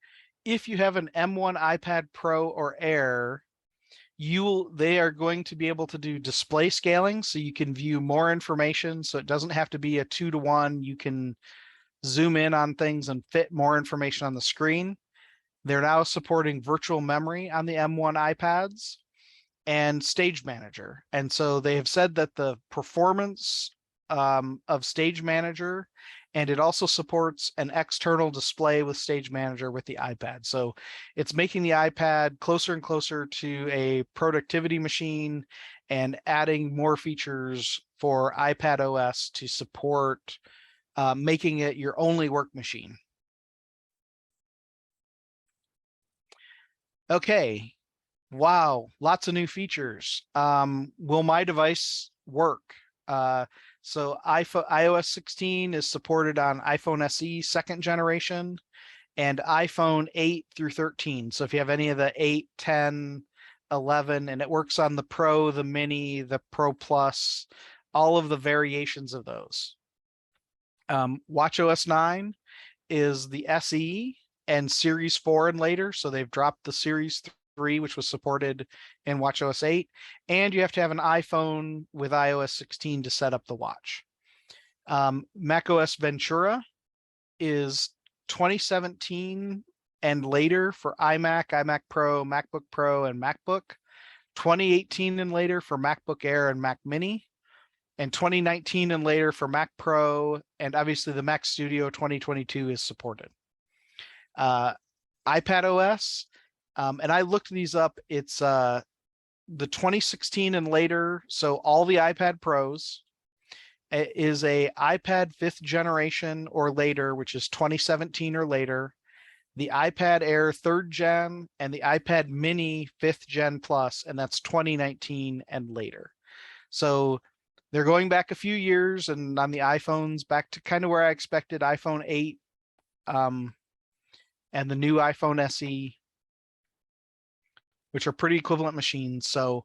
S2: if you have an M1 iPad Pro or Air, they are going to be able to do display scaling, so you can view more information. So it doesn't have to be a 2-to-1. You can zoom in on things and fit more information on the screen. They're now supporting virtual memory on the M1 iPads and Stage Manager. And so they have said that the performance of Stage Manager, and it also supports an external display with Stage Manager with the iPad. So it's making the iPad closer and closer to a productivity machine and adding more features for iPad OS to support making it your only work machine. Okay, wow, lots of new features. Will my device work? So iOS 16 is supported on iPhone SE 2nd generation and iPhone 8 through 13. So if you have any of the 8, 10, 11, and it works on the Pro, the Mini, the Pro Plus, all of the variations of those. WatchOS 9 is the SE and Series 4 and later. So they've dropped the Series 3, which was supported in WatchOS 8, and you have to have an iPhone with iOS 16 to set up the watch. macOS Ventura is 2017 and later for iMac, iMac Pro, MacBook Pro, and MacBook, 2018 and later for MacBook Air and Mac Mini, and 2019 and later for Mac Pro, and obviously the Mac Studio 2022 is supported. iPad OS, and I looked these up. It's the 2016 and later. So all the iPad Pros is a iPad 5th generation or later, which is 2017 or later. The iPad Air 3rd gen and the iPad Mini 5th gen plus, and that's 2019 and later. So they're going back a few years, and on the iPhones back to kind of where I expected, iPhone 8 and the new iPhone SE, which are pretty equivalent machines. So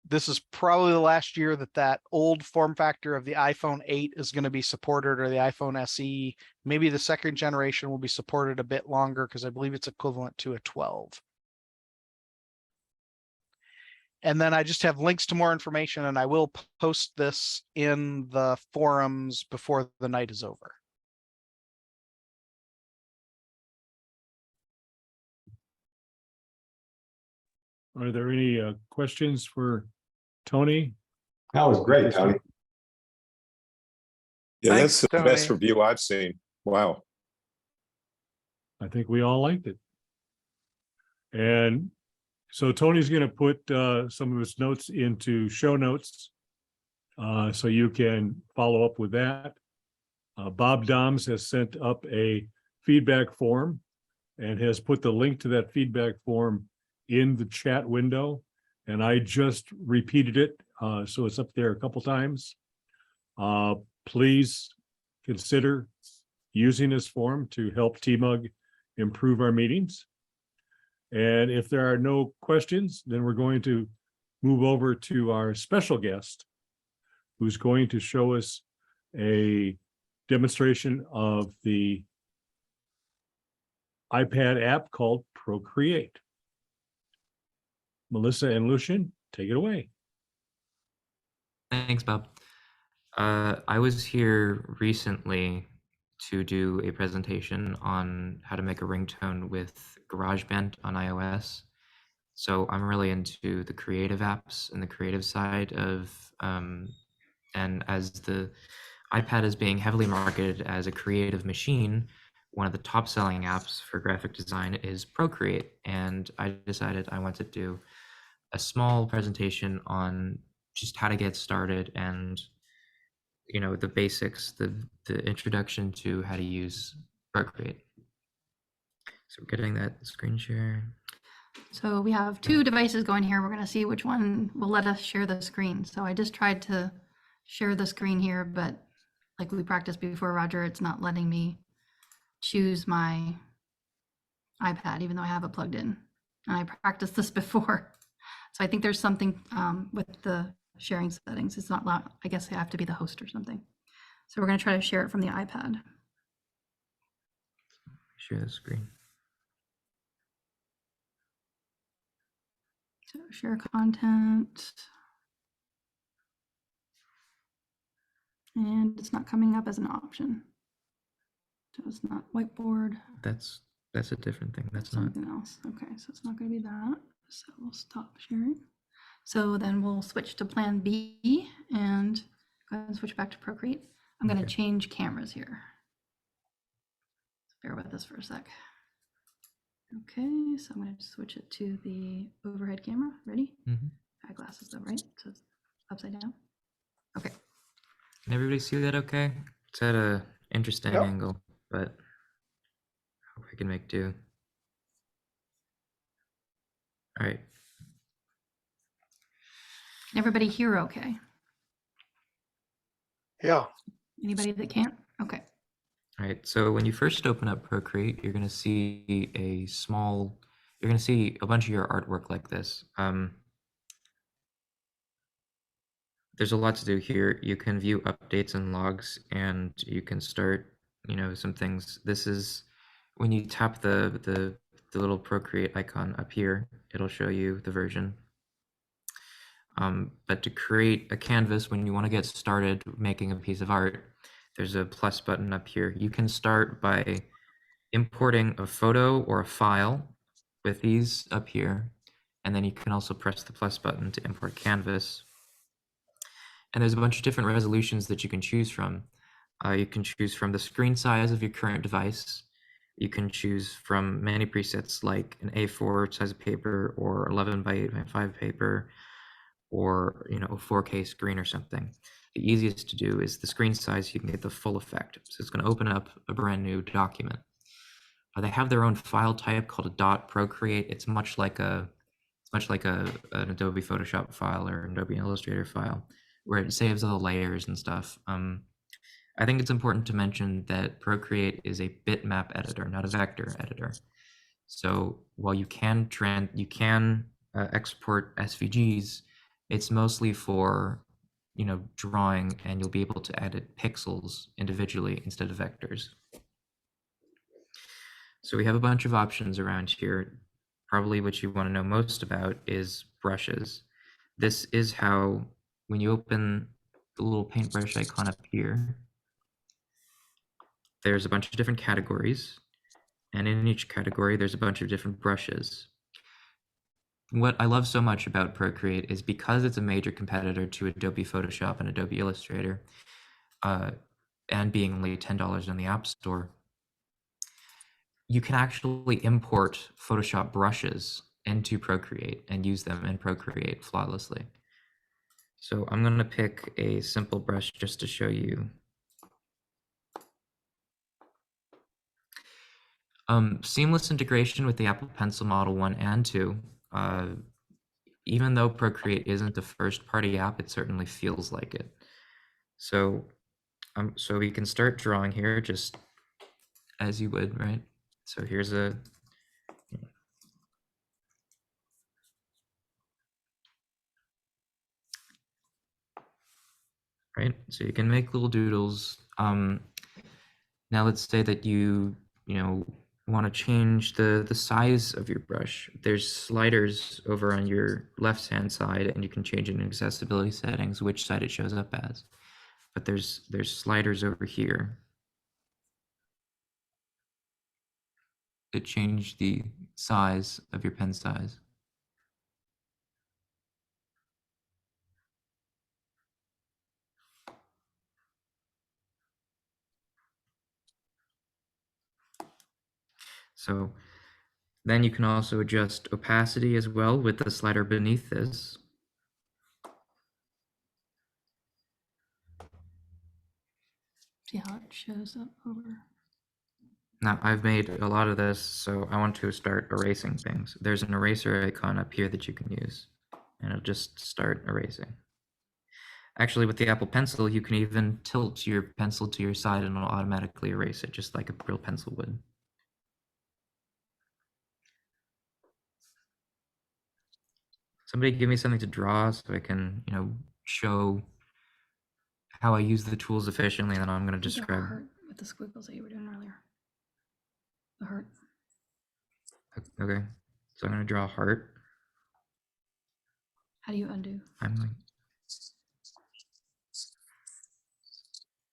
S2: this is probably the last year that that old form factor of the iPhone 8 is going to be supported, or the iPhone SE. Maybe the second generation will be supported a bit longer because I believe it's equivalent to a 12. And then I just have links to more information, and I will post this in the forums before the night is over.
S1: Are there any questions for Tony?
S4: That was great, Tony.
S6: Yeah,
S5: Thanks,
S6: that's the best
S5: Tony.
S6: review I've seen. Wow.
S1: I think we all liked it. And so Tony's going to put some of his notes into show notes, so you can follow up with that. Bob Doms has sent up a feedback form and has put the link to that feedback form in the chat window. And I just repeated it, so it's up there a couple times. Please consider using this form to help TMUG improve our meetings. And if there are no questions, then we're going to move over to our special guest, who's going to show us a demonstration of the iPad app called Procreate. Melissa and Lucian, take it away.
S7: Thanks, Bob. I was here recently to do a presentation on how to make a ringtone with GarageBand on iOS. So I'm really into the creative apps and the creative side of, and as the iPad is being heavily marketed as a creative machine, one of the top selling apps for graphic design is Procreate. And I decided I wanted to do a small presentation on just how to get started and, you know, the basics, the introduction to how to use Procreate. So we're getting that screen share.
S8: So we have two devices going here. We're going to see which one will let us share the screen. So I just tried to share the screen here, but like we practiced before, Roger, it's not letting me choose my iPad, even though I have it plugged in. And I practiced this before. So I think there's something with the sharing settings. It's not allowed. I guess I have to be the host or something. So we're going to try to share it from the iPad.
S7: Share the screen.
S8: So share content. And it's not coming up as an option. So it's not whiteboard.
S7: That's a different thing. That's not.
S8: Something else. Okay, so it's not going to be that. So we'll stop sharing. So then we'll switch to plan B and go ahead and switch back to Procreate. I'm going to
S7: Okay.
S8: change cameras here. Bear with us for a sec. Okay, so I'm going to switch it to the overhead camera. Ready?
S7: Mhm.
S8: I have glasses though, right? So it's upside down. Okay.
S7: Can everybody see that okay? It's at a interesting
S5: Yep.
S7: angle, but I hope I can make do. All right.
S8: Can everybody hear okay?
S5: Yeah.
S8: Anybody that can't? Okay.
S7: All right, so when you first open up Procreate, you're going to see you're going to see a bunch of your artwork like this. There's a lot to do here. You can view updates and logs, and you can start, you know, some things. This is when you tap the little Procreate icon up here, it'll show you the version. But to create a canvas, when you want to get started making a piece of art, there's a plus button up here. You can start by importing a photo or a file with these up here. And then you can also press the plus button to import canvas. And there's a bunch of different resolutions that you can choose from. You can choose from the screen size of your current device. You can choose from many presets like an A4 size of paper or 11 by 8 by 5 paper, or, you know, a 4K screen or something. The easiest to do is the screen size. You can get the full effect. So it's going to open up a brand new document. They have their own file type called a .procreate. It's much like an Adobe Photoshop file or an Adobe Illustrator file, where it saves all the layers and stuff. I think it's important to mention that Procreate is a bitmap editor, not a vector editor. So while you can export SVGs, It's mostly for, drawing, and you'll be able to edit pixels individually instead of vectors. So we have a bunch of options around here. Probably what you want to know most about is brushes. This is how, when you open the little paintbrush icon up here, there's a bunch of different categories, and in each category, there's a bunch of different brushes. What I love so much about Procreate is because it's a major competitor to Adobe Photoshop and Adobe Illustrator, and being only $10 in the App Store, you can actually import Photoshop brushes into Procreate and use them in Procreate flawlessly. So I'm going to pick a simple brush just to show you. Seamless integration with the Apple Pencil Model 1 and 2. Even though Procreate isn't a first-party app, it certainly feels like it. So we can start drawing here just as you would, right? So here's a right? So you can make little doodles. Now let's say that you want to change the size of your brush. There's sliders over on your left-hand side, and you can change in accessibility settings which side it shows up as. But there's sliders over here that change the size of your pen size. So then you can also adjust opacity as well with the slider beneath this.
S8: See how it shows up over.
S7: Now I've made a lot of this, so I want to start erasing things. There's an eraser icon up here that you can use, and it'll just start erasing. Actually, with the Apple Pencil, you can even tilt your pencil to your side and it'll automatically erase it, just like a real pencil would. Somebody give me something to draw so I can, show how I use the tools efficiently, and then I'm going to
S8: The
S7: describe.
S8: heart with the squiggles that you were doing earlier. The heart.
S7: Okay, so I'm going to draw a heart.
S8: How do you undo?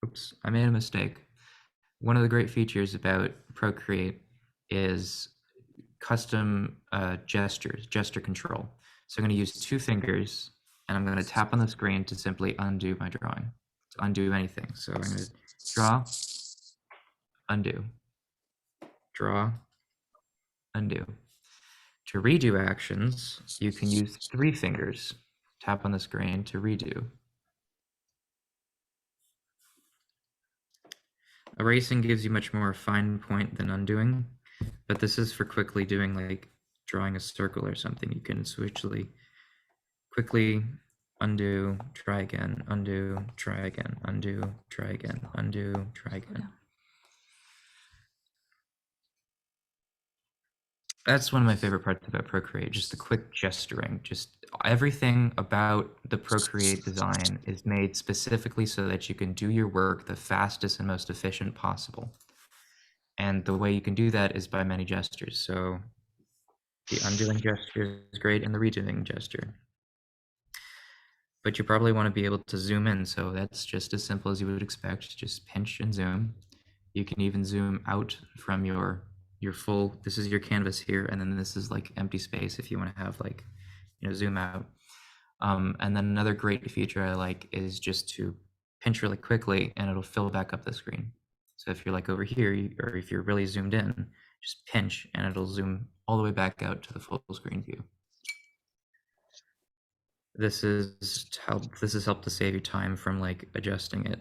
S7: Oops, I made a mistake. One of the great features about Procreate is custom gesture control. So I'm going to use 2 fingers, and I'm going to tap on the screen to simply undo my drawing, to undo anything. So I'm going to draw, undo, draw, undo. To redo actions, you can use 3 fingers, tap on the screen to redo. Erasing gives you much more fine point than undoing, but this is for quickly doing, like drawing a circle or something. You can quickly undo, try again, undo, try again, undo, try again, undo, try again. That's one of my favorite parts about Procreate, just the quick gesturing. Just everything about the Procreate design is made specifically so that you can do your work the fastest and most efficient possible. And the way you can do that is by many gestures. So the undoing gesture is great, and the redoing gesture. But you probably want to be able to zoom in, so that's just as simple as you would expect. Just pinch and zoom. You can even zoom out from your full, this is your canvas here, and then this is like empty space if you want to have like, zoom out. And then another great feature I like is just to pinch really quickly and it'll fill back up the screen. So if you're like over here, or if you're really zoomed in, just pinch and it'll zoom all the way back out to the full screen view. This has helped to save you time from like adjusting it,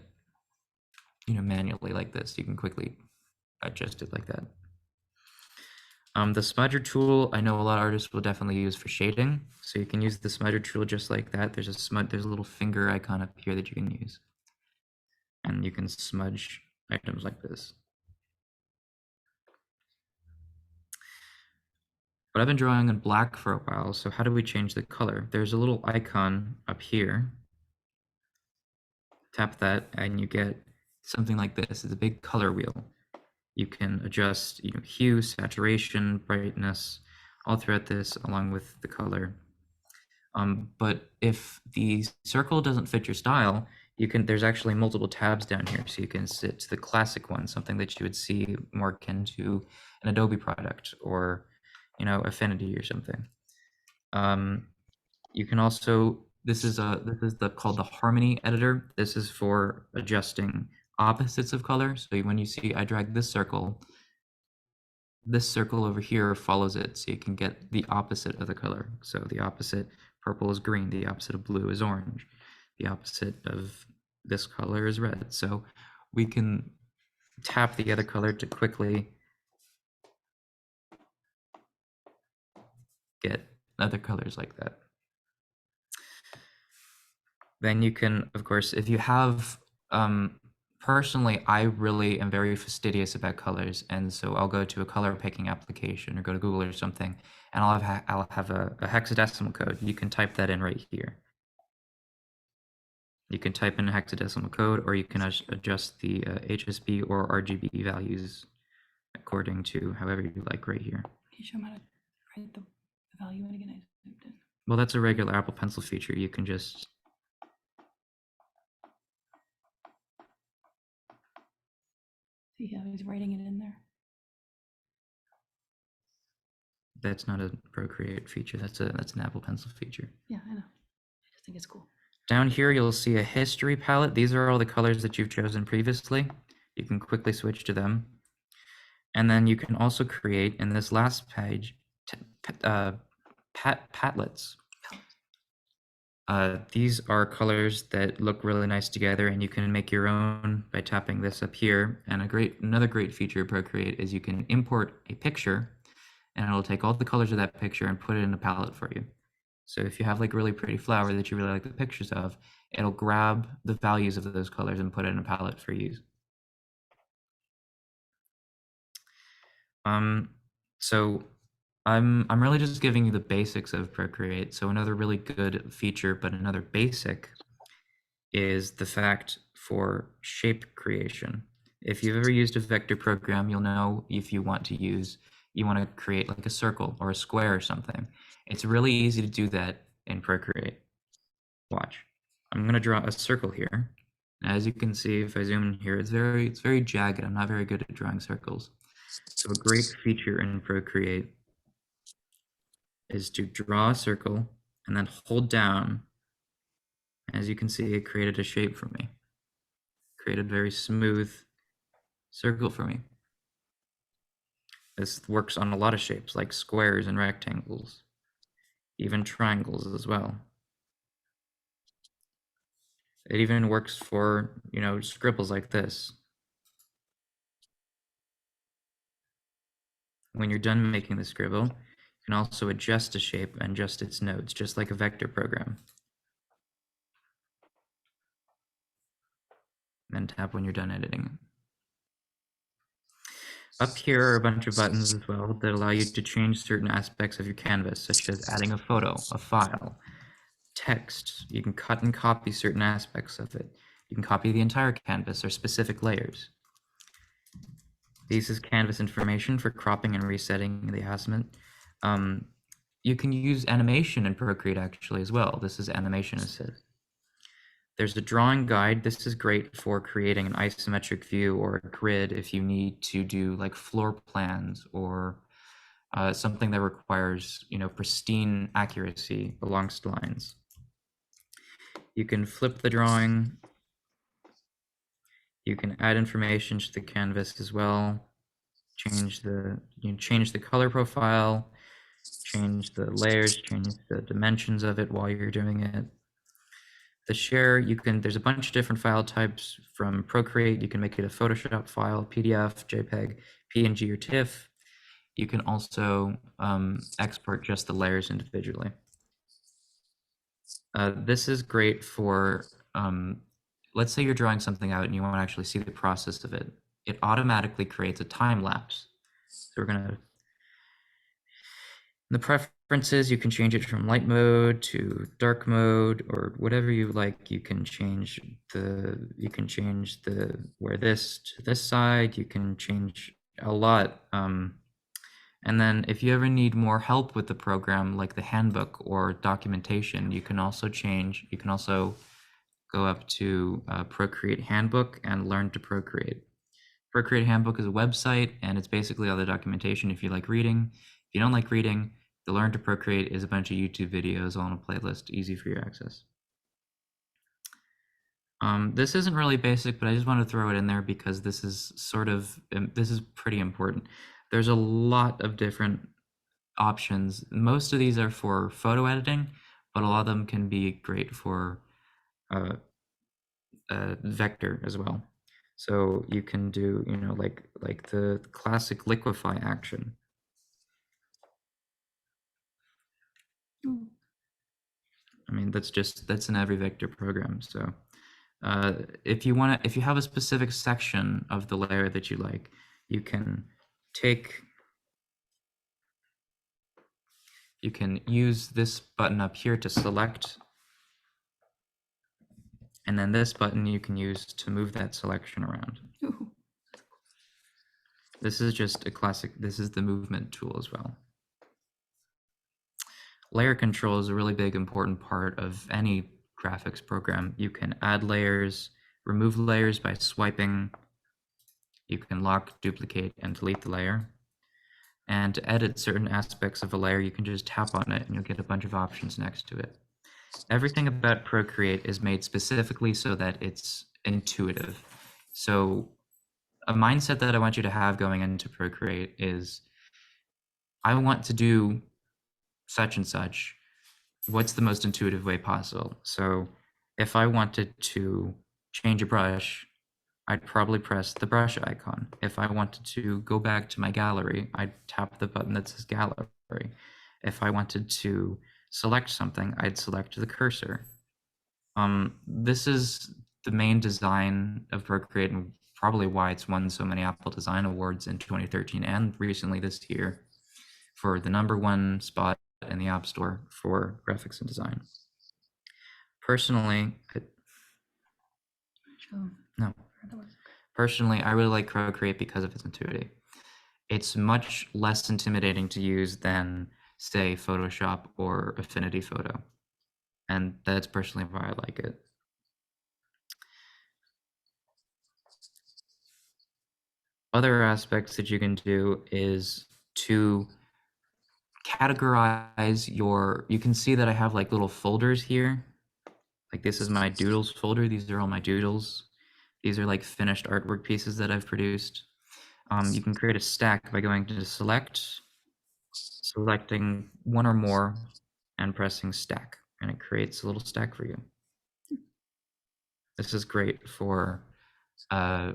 S7: manually like this. You can quickly adjust it like that. The smudger tool, I know a lot of artists will definitely use for shading. So you can use the smudger tool just like that. There's a little finger icon up here that you can use. And you can smudge items like this. but I've been drawing in black for a while. So how do we change the color? There's a little icon up here. Tap that and you get something like this. It's a big color wheel. You can adjust, hue, saturation, brightness, all throughout this along with the color. But if the circle doesn't fit your style, there's actually multiple tabs down here. So you can sit to the classic one, something that you would see more akin to an Adobe product or, Affinity or something. You can also, this is called the Harmony editor. This is for adjusting opposites of color. So when you see I drag this circle over here follows it, so you can get the opposite of the color. So the opposite, purple is green, the opposite of blue is orange, the opposite of this color is red. So we can tap the other color to quickly get other colors like that. Then you can, of course, if you have, personally, I really am very fastidious about colors. And so I'll go to a color picking application or go to Google or something, and I'll have a hexadecimal code. You can type that in right here. You can type in a hexadecimal code, or you can adjust the HSB or RGB values according to however you like right here.
S8: Can you show me how to write the value in again? I zoomed in.
S7: Well, that's a regular Apple Pencil feature. You can just
S8: See how he's writing it in there.
S7: That's not a Procreate feature. That's an Apple Pencil feature.
S8: Yeah, I know. I just think it's cool.
S7: Down here, you'll see a history palette. These are all the colors that you've chosen previously. You can quickly switch to them. And then you can also create, in this last page, patlets. These are colors that look really nice together, and you can make your own by tapping this up here. And another great feature of Procreate is you can import a picture, and it'll take all the colors of that picture and put it in a palette for you. So if you have like a really pretty flower that you really like the pictures of, it'll grab the values of those colors and put it in a palette for use. So I'm really just giving you the basics of Procreate. So another really good feature, but another basic, is the fact for shape creation. If you've ever used a vector program, you'll know if you want to create like a circle or a square or something. It's really easy to do that in Procreate. Watch. I'm going to draw a circle here. As you can see, if I zoom in here, it's very jagged. I'm not very good at drawing circles. So a great feature in Procreate is to draw a circle and then hold down. As you can see, it created a shape for me. Created a very smooth circle for me. This works on a lot of shapes like squares and rectangles, even triangles as well. It even works for, scribbles like this. When you're done making the scribble, you can also adjust a shape and adjust its nodes, just like a vector program. Then tap when you're done editing it. Up here are a bunch of buttons as well that allow you to change certain aspects of your canvas, such as adding a photo, a file, text. You can cut and copy certain aspects of it. You can copy the entire canvas or specific layers. This is canvas information for cropping and resetting the azimuth. You can use animation in Procreate actually as well. This is animation assist. There's a drawing guide. This is great for creating an isometric view or a grid if you need to do like floor plans or something that requires, pristine accuracy alongst lines. You can flip the drawing. You can add information to the canvas as well. Change the color profile, change the layers, change the dimensions of it while you're doing it. The share, there's a bunch of different file types from Procreate. You can make it a Photoshop file, PDF, JPEG, PNG, or TIFF. You can also export just the layers individually. This is great for, let's say you're drawing something out and you want to actually see the process of it. It automatically creates a time lapse. So we're going to The preferences, you can change it from light mode to dark mode or whatever you like. You can change where this to this side. You can change a lot. And then if you ever need more help with the program, like the handbook or documentation, you can also go up to Procreate Handbook and learn to Procreate. Procreate Handbook is a website, and it's basically all the documentation if you like reading. If you don't like reading, the Learn to Procreate is a bunch of YouTube videos all on a playlist, easy for your access. This isn't really basic, but I just want to throw it in there because this is pretty important. There's a lot of different options. Most of these are for photo editing, but a lot of them can be great for vector as well. So you can do, like the classic liquefy action. I mean, that's in every vector program. So if you have a specific section of the layer that you like, you can use this button up here to select, and then this button you can use to move that selection around.
S8: Ooh.
S7: This is just this is the movement tool as well. Layer control is a really big, important part of any graphics program. You can add layers, remove layers by swiping. You can lock, duplicate, and delete the layer. And to edit certain aspects of a layer, you can just tap on it and you'll get a bunch of options next to it. Everything about Procreate is made specifically so that it's intuitive. So a mindset that I want you to have going into Procreate is, I want to do such and such. What's the most intuitive way possible? So if I wanted to change a brush, I'd probably press the brush icon. If I wanted to go back to my gallery, I'd tap the button that says gallery. If I wanted to select something, I'd select the cursor. This is the main design of Procreate and probably why it's won so many Apple Design Awards in 2013 and recently this year for the #1 spot in the App Store for graphics and design. Personally, I really like Procreate because of its intuitivity. It's much less intimidating to use than, say, Photoshop or Affinity Photo. And that's personally why I like it. Other aspects that you can do is to categorize you can see that I have like little folders here. Like this is my doodles folder. These are all my doodles. These are like finished artwork pieces that I've produced. You can create a stack by going to selecting one or more and pressing stack, and it creates a little stack for you. This is great for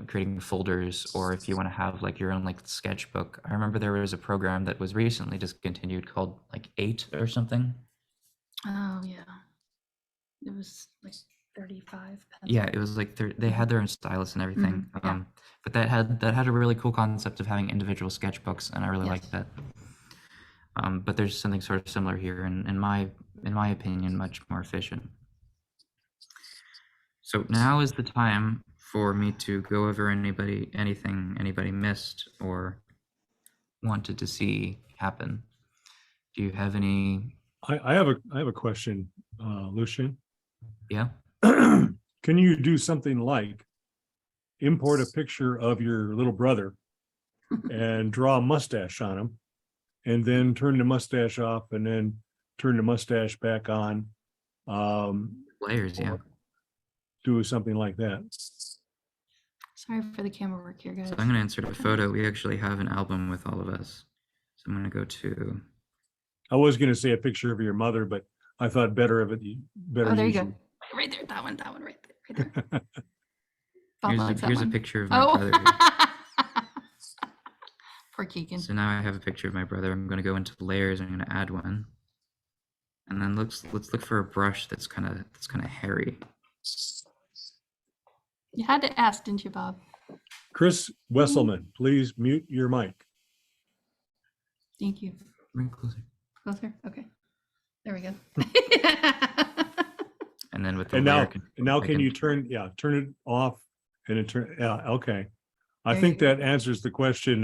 S7: creating folders, or if you want to have like your own like sketchbook. I remember there was a program that was recently discontinued called like 8 or something.
S8: Oh yeah, it was like 35 pencils.
S7: Yeah, it was like they had their own stylus and everything.
S8: Yeah.
S7: But that had a really cool concept of having individual sketchbooks, and I really liked that. But there's something sort of similar here, and in my opinion, much more efficient. So now is the time for me to go over anything anybody missed or wanted to see happen. Do you have any?
S1: I have a question, Lucian.
S7: Yeah.
S1: Can you do something like import a picture of your little brother and draw a mustache on him, and then turn the mustache off and then turn the mustache back on?
S7: Layers, yeah.
S1: Do something like that.
S8: Sorry for the camera work here, guys.
S7: So I'm going to insert a photo. We actually have an album with all of us. So I'm going to go to.
S1: I was going to say a picture of your mother, but I thought better of it. Better.
S8: Oh, there you
S1: use
S8: go. Right there. That one right there. Bob likes that
S7: Here's a
S8: one.
S7: picture of my brother.
S8: Poor Keegan.
S7: So now I have a picture of my brother. I'm going to go into layers. I'm going to add one, and then let's look for a brush that's kind of hairy.
S8: You had to ask, didn't you, Bob?
S1: Chris Wesselman, please mute your mic.
S8: Thank you.
S7: Bring it closer.
S8: Closer? Okay. There we go.
S7: And then with the
S1: And
S7: layer,
S1: now
S7: I
S1: can you turn it off and it turn, yeah, okay. I
S8: There
S1: think
S8: you go.
S1: that answers the question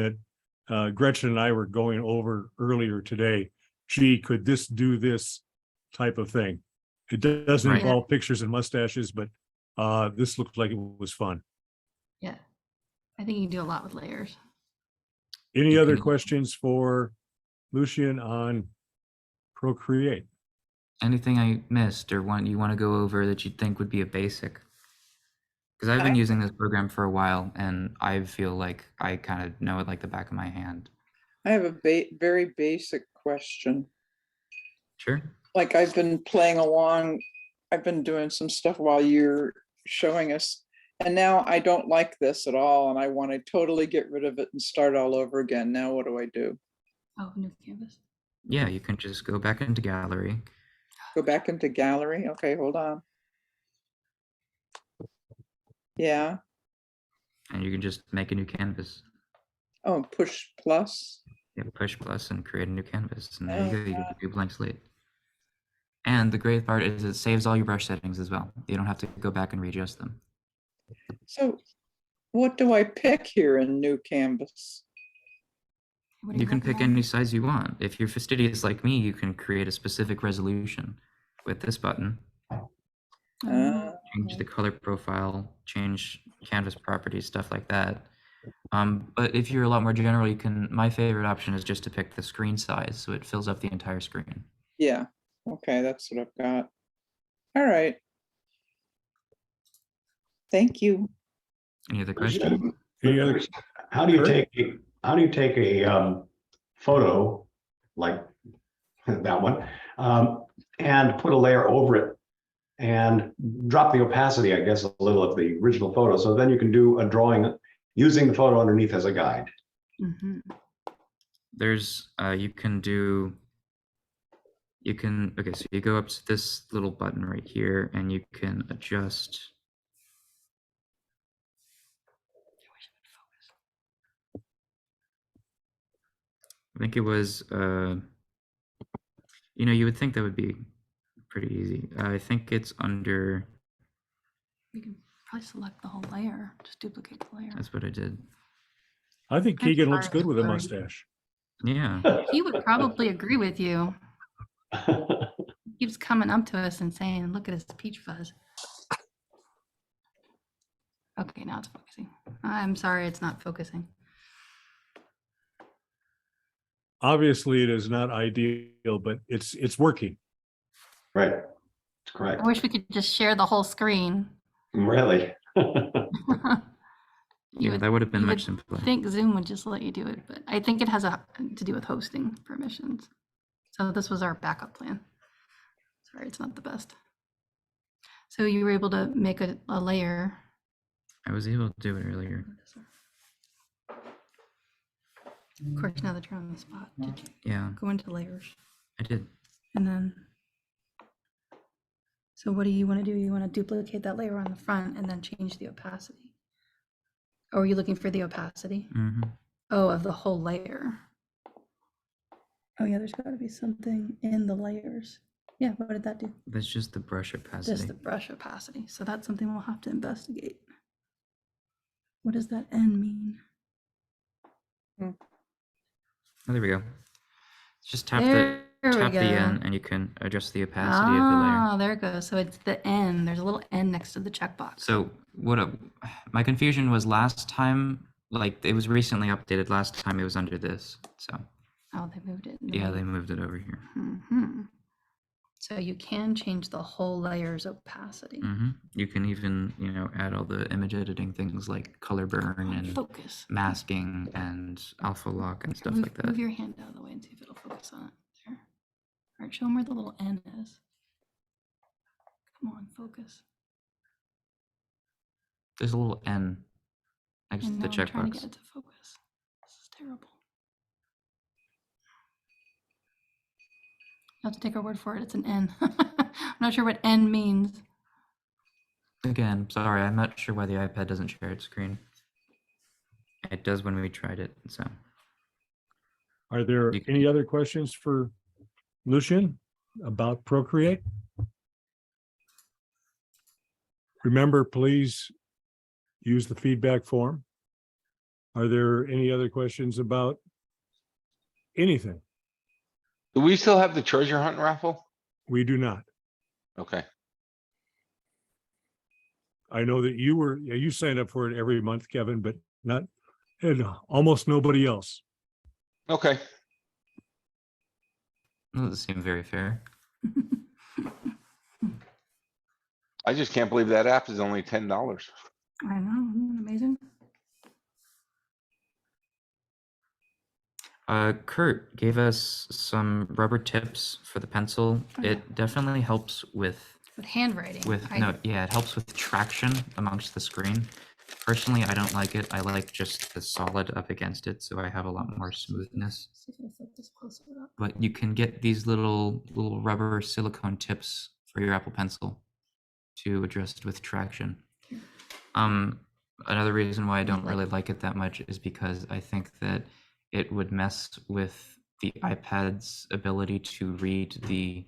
S1: that Gretchen and I were going over earlier today. Gee, could this do this type of thing? It doesn't
S7: Right.
S1: involve pictures and mustaches, but this looked like it was fun.
S8: Yeah. I think you can do a lot with layers.
S1: Any
S7: You
S1: other
S7: can-
S1: questions for Lucian on Procreate?
S7: anything I missed or you want to go over that you think would be a basic? Because I've been using this program for a while and I feel like I kind of know it like the back of my hand.
S6: I have a very basic question.
S7: Sure.
S6: Like I've been playing along, I've been doing some stuff while you're showing us, and now I don't like this at all, and I want to totally get rid of it and start all over again. Now what do I do?
S8: Oh, new canvas.
S7: Yeah, you can just go back into gallery.
S6: Go back into gallery? Okay, hold on. Yeah.
S7: And you can just make a new canvas.
S6: Oh, push plus.
S7: Yeah, push plus and create a new canvas. And there
S6: Oh,
S7: you go, you get a new blank slate. And the great part is it saves all your brush settings as well. You don't have to go back and readjust them.
S6: So what do I pick here in new canvas?
S8: What do
S7: You can pick
S8: recommend?
S7: any size you want. If you're fastidious like me, you can create a specific resolution with this button. Change the color profile, change canvas properties, stuff like that. But if you're a lot more general, you can, my favorite option is just to pick the screen size, so it fills up the entire screen.
S6: Yeah, okay, that's what I've got. All right. Thank you.
S7: Any other questions?
S1: Any other?
S4: How do you
S1: Kurt?
S4: take a photo like that one and put a layer over it and drop the opacity, I guess, a little of the original photo, so then you can do a drawing using the photo underneath as a guide.
S8: Mhm.
S7: There's, okay, so you go up to this little button right here and you can adjust. I think it was, you would think that would be pretty easy. I think it's under,
S8: You can probably select the whole layer, just duplicate the layer.
S7: that's what I did.
S1: I think
S8: I'm
S1: Keegan looks
S8: sorry,
S1: good with a
S8: sorry.
S1: mustache.
S7: Yeah,
S8: He would probably agree with you. He keeps coming up to us and saying, look at his peach fuzz. Okay, now it's focusing. I'm sorry, it's not focusing.
S1: Obviously, it is not ideal, but it's working.
S4: Right, that's correct.
S8: I wish we could just share the whole screen.
S4: Really.
S7: yeah, that would have been
S8: you
S7: much
S8: would
S7: simpler.
S8: think Zoom would just let you do it, but I think it has to do with hosting permissions. So this was our backup plan. Sorry, it's not the best. So you were able to make a layer.
S7: I was able to do it earlier.
S8: Of course, now that you're on the spot, did you
S7: Yeah,
S8: go into layers?
S7: I did.
S8: And then, so what do you want to do? You want to duplicate that layer on the front and then change the opacity? Or are you looking for the opacity?
S7: Hmm.
S8: Oh, of the whole layer. Oh yeah, there's got to be something in the layers. Yeah, what did that do?
S7: That's just the brush opacity.
S8: Just the brush opacity. So that's something we'll have to investigate. What does that N mean?
S7: Oh, there we go. Just tap
S8: There we
S7: the
S8: go.
S7: N and you can adjust the opacity of the layer.
S8: Ah, there it goes. So it's the N. There's a little N next to the checkbox.
S7: So my confusion was last time, like it was recently updated. Last time it was under this. So
S8: Oh, they moved it.
S7: yeah, they moved it over here.
S8: Mm-hmm. So you can change the whole layer's opacity.
S7: You can even, add all the image editing things like color burn and
S8: Focus.
S7: masking and alpha lock and stuff
S8: move,
S7: like that.
S8: Move your hand out of the way and see if it'll focus on it. There. All right, show them where the little N is. Come on, focus.
S7: There's a little N next to
S8: And
S7: the
S8: now I'm trying to get
S7: checkbox.
S8: it to focus. This is terrible. You have to take our word for it. It's an N. I'm not sure what N means.
S7: Again, sorry, I'm not sure why the iPad doesn't share its screen. It does when we tried it, so.
S1: Are there
S7: You can-
S1: any other questions for Lucian, about Procreate? Remember, please use the feedback form. Are there any other questions about anything?
S9: Do we still have the treasure hunt raffle?
S1: We do not.
S9: Okay,
S1: I know that you sign up for it every month, Kevin, but not, and almost nobody else.
S9: okay.
S7: That doesn't seem very fair.
S9: I just can't believe that app is only $10.
S8: I know, isn't it amazing?
S7: Kurt gave us some rubber tips for the pencil.
S8: Oh, yeah.
S7: It definitely helps with
S8: With handwriting.
S7: it helps with traction amongst the screen. Personally, I don't like it. I like just the solid up against it, so I have a lot more smoothness.
S8: See if I flip this closer up.
S7: But you can get these little rubber silicone tips for your Apple Pencil to adjust with traction. Another reason why I don't really like it that much is because I think that it would mess with the iPad's ability to read the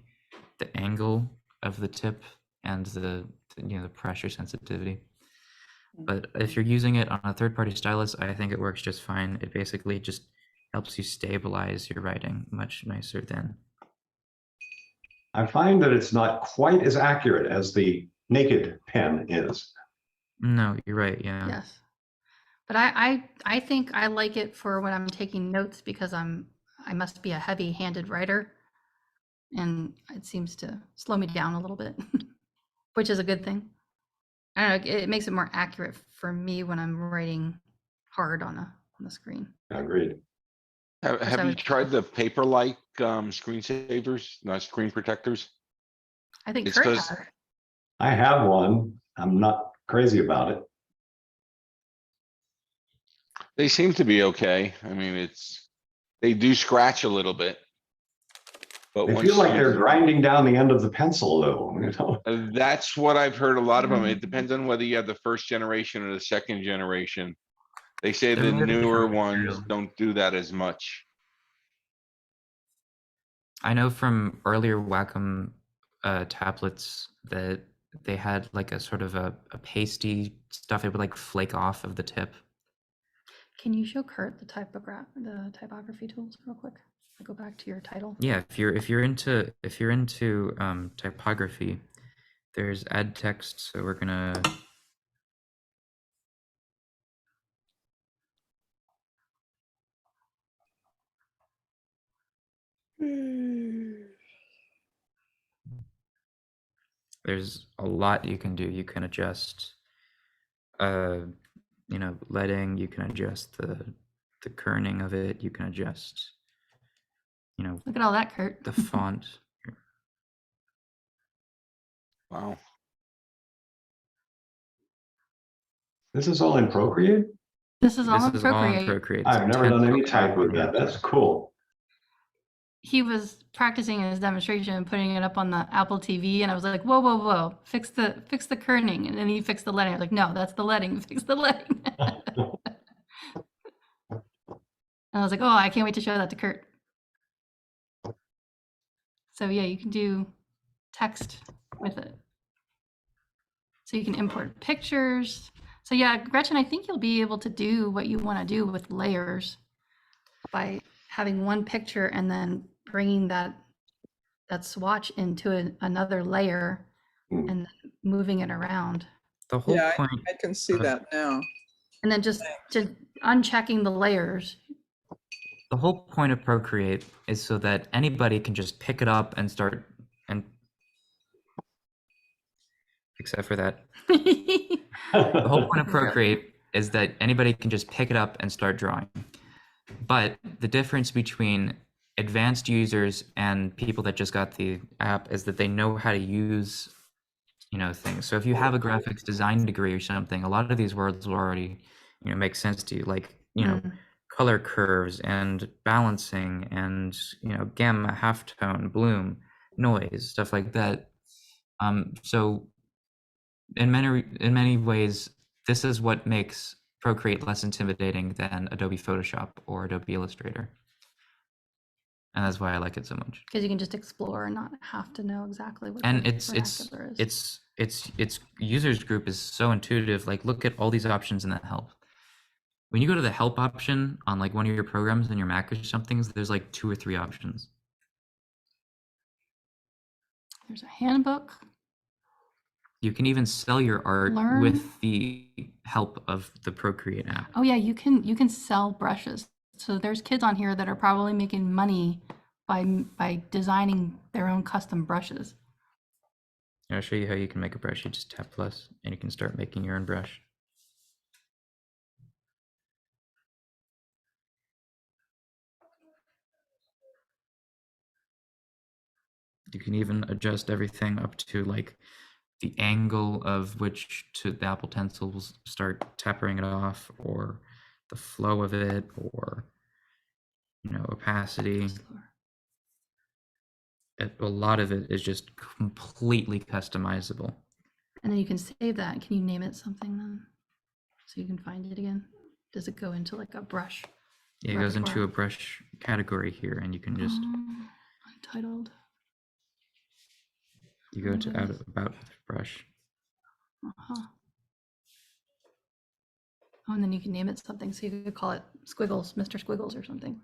S7: angle of the tip and the pressure sensitivity. But if you're using it on a third-party stylus, I think it works just fine. It basically just helps you stabilize your writing much nicer than.
S4: I find that it's not quite as accurate as the naked pen is.
S7: No, you're right. Yeah.
S8: Yes. But I think I like it for when I'm taking notes because I must be a heavy-handed writer, and it seems to slow me down a little bit, which is a good thing. I don't know, it makes it more accurate for me when I'm writing hard on the screen.
S4: Agreed.
S9: Have you tried the paper-like screensavers, not screen protectors?
S8: I think
S9: It's
S8: Kurt
S9: 'cause-
S8: has it.
S4: I have one. I'm not crazy about it.
S9: They seem to be okay. I mean, they do scratch a little bit. But
S4: They
S9: once
S4: feel like
S9: you-
S4: they're grinding down the end of the pencil though, you know?
S9: That's what I've heard a lot of them. It
S8: Mhm.
S9: depends on whether you have the first generation or the second generation. They say
S7: They're
S9: the
S7: made of
S9: newer
S7: different
S9: ones
S7: material.
S9: don't do that as much.
S7: I know from earlier Wacom tablets that they had like a sort of a pasty stuff. It would like flake off of the tip.
S8: Can you show Kurt the typography tools real quick? I go back to your title.
S7: Yeah, if you're into typography, there's add text. So we're gonna. There's a lot you can do. You can adjust, leading. You can adjust the kerning of it. You can adjust,
S8: Look at all that, Kurt.
S7: the font.
S9: Wow.
S4: This is all in Procreate?
S8: This is all
S7: This
S8: in
S7: is all in
S8: Procreate.
S7: Procreate.
S4: I've
S7: It's
S4: never
S7: 10
S4: done any
S7: program
S4: type with that.
S7: programs.
S4: That's cool.
S8: He was practicing his demonstration and putting it up on the Apple TV, and I was like, "Whoa, whoa, whoa! Fix the kerning," and then he fixed the leading. I was like, "No, that's the leading. Fix the leading." And I was like, "Oh, I can't wait to show that to Kurt." So yeah, you can do text with it. So you can import pictures. So yeah, Gretchen, I think you'll be able to do what you want to do with layers by having one picture and then bringing that swatch into another layer
S4: Hmm.
S8: and then moving it around.
S7: The whole
S6: Yeah,
S7: point.
S6: I can see that now.
S8: And then just unchecking the layers.
S7: The whole point of Procreate is so that anybody can just pick it up and start and except for that. The whole point of Procreate is that anybody can just pick it up and start drawing. But the difference between advanced users and people that just got the app is that they know how to use, things. So if you have a graphics design degree or something, a lot of these words will already, make sense to you, like, color curves and balancing and, gamma, halftone, bloom, noise, stuff like that. So in many ways, this is what makes Procreate less intimidating than Adobe Photoshop or Adobe Illustrator. And that's why I like it so much.
S8: Because you can just explore and not have to know exactly what
S7: And
S8: the
S7: it's
S8: vernacular is.
S7: its users group is so intuitive. Like, look at all these options in the help. When you go to the help option on like one of your programs in your Mac or something, there's like 2 or 3 options.
S8: There's a handbook.
S7: You can even sell your art
S8: Learn.
S7: with the help of the Procreate app.
S8: Oh yeah, you can sell brushes. So there's kids on here that are probably making money by designing their own custom brushes.
S7: I'll show you how you can make a brush. You just tap plus and you can start making your own brush. You can even adjust everything up to like the angle of which to the Apple Pencil will start tapering it off, or the flow of it, or opacity. A lot of it is just completely customizable.
S8: And then you can save that. Can you name it something then? So you can find it again. Does it go into like a brush?
S7: Yeah, it goes into a brush category here, and you can just
S8: Untitled.
S7: you go to about brush.
S8: Uh-huh. Oh, and then you can name it something. So you could call it Squiggles, Mr. Squiggles or something.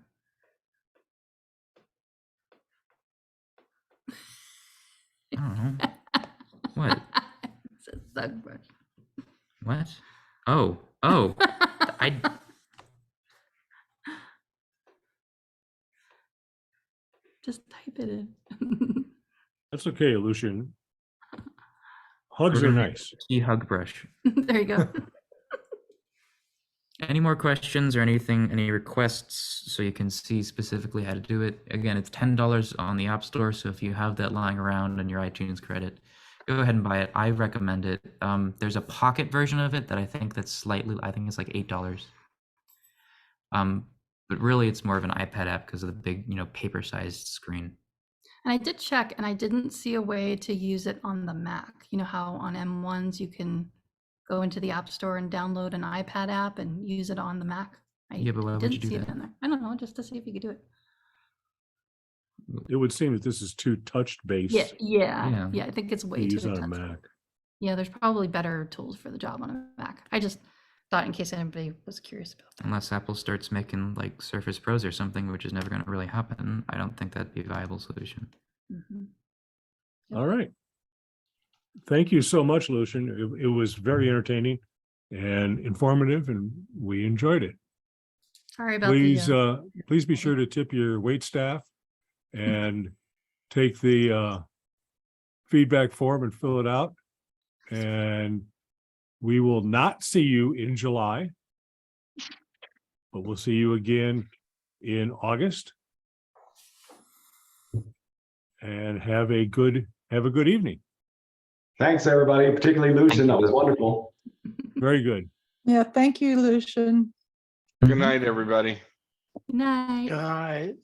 S7: I don't know. What?
S8: It says Thug Brush.
S7: What? Oh, I.
S8: Just type it in.
S1: That's okay, Lucian. Hugs are nice.
S7: Key hug brush.
S8: There you go.
S7: Any more questions or anything, any requests so you can see specifically how to do it? Again, it's $10 on the App Store. So if you have that lying around on your iTunes credit, go ahead and buy it. I recommend it. There's a pocket version of it that I think it's like $8. But really it's more of an iPad app because of the big, paper-sized screen.
S8: And I did check and I didn't see a way to use it on the Mac. You know how on M1s you can go into the App Store and download an iPad app and use it on the Mac?
S7: Yeah, but why would you do
S8: Didn't see
S7: that?
S8: it in there. I don't know, just to see if you could do it.
S1: It would seem that this is too touch-based
S8: Yeah. I think it's
S1: to
S8: way too
S1: use on a
S8: intensive.
S1: Mac.
S8: Yeah, there's probably better tools for the job on a Mac. I just thought in case anybody was curious about that.
S7: Unless Apple starts making like Surface Pros or something, which is never going to really happen, I don't think that'd be a viable solution.
S8: Mhm. Yep.
S1: All right. Thank you so much, Lucian. It was very entertaining and informative, and we enjoyed it.
S8: Sorry about
S1: Please be sure to tip your wait staff and take the feedback form and fill it out. And we will not see you in July, but we'll see you again in August. And have a good evening.
S4: Thanks, everybody, particularly Lucian. That was wonderful.
S1: Very good.
S6: Yeah, thank you, Lucian.
S9: Good night, everybody.
S8: Good night.
S5: Guys.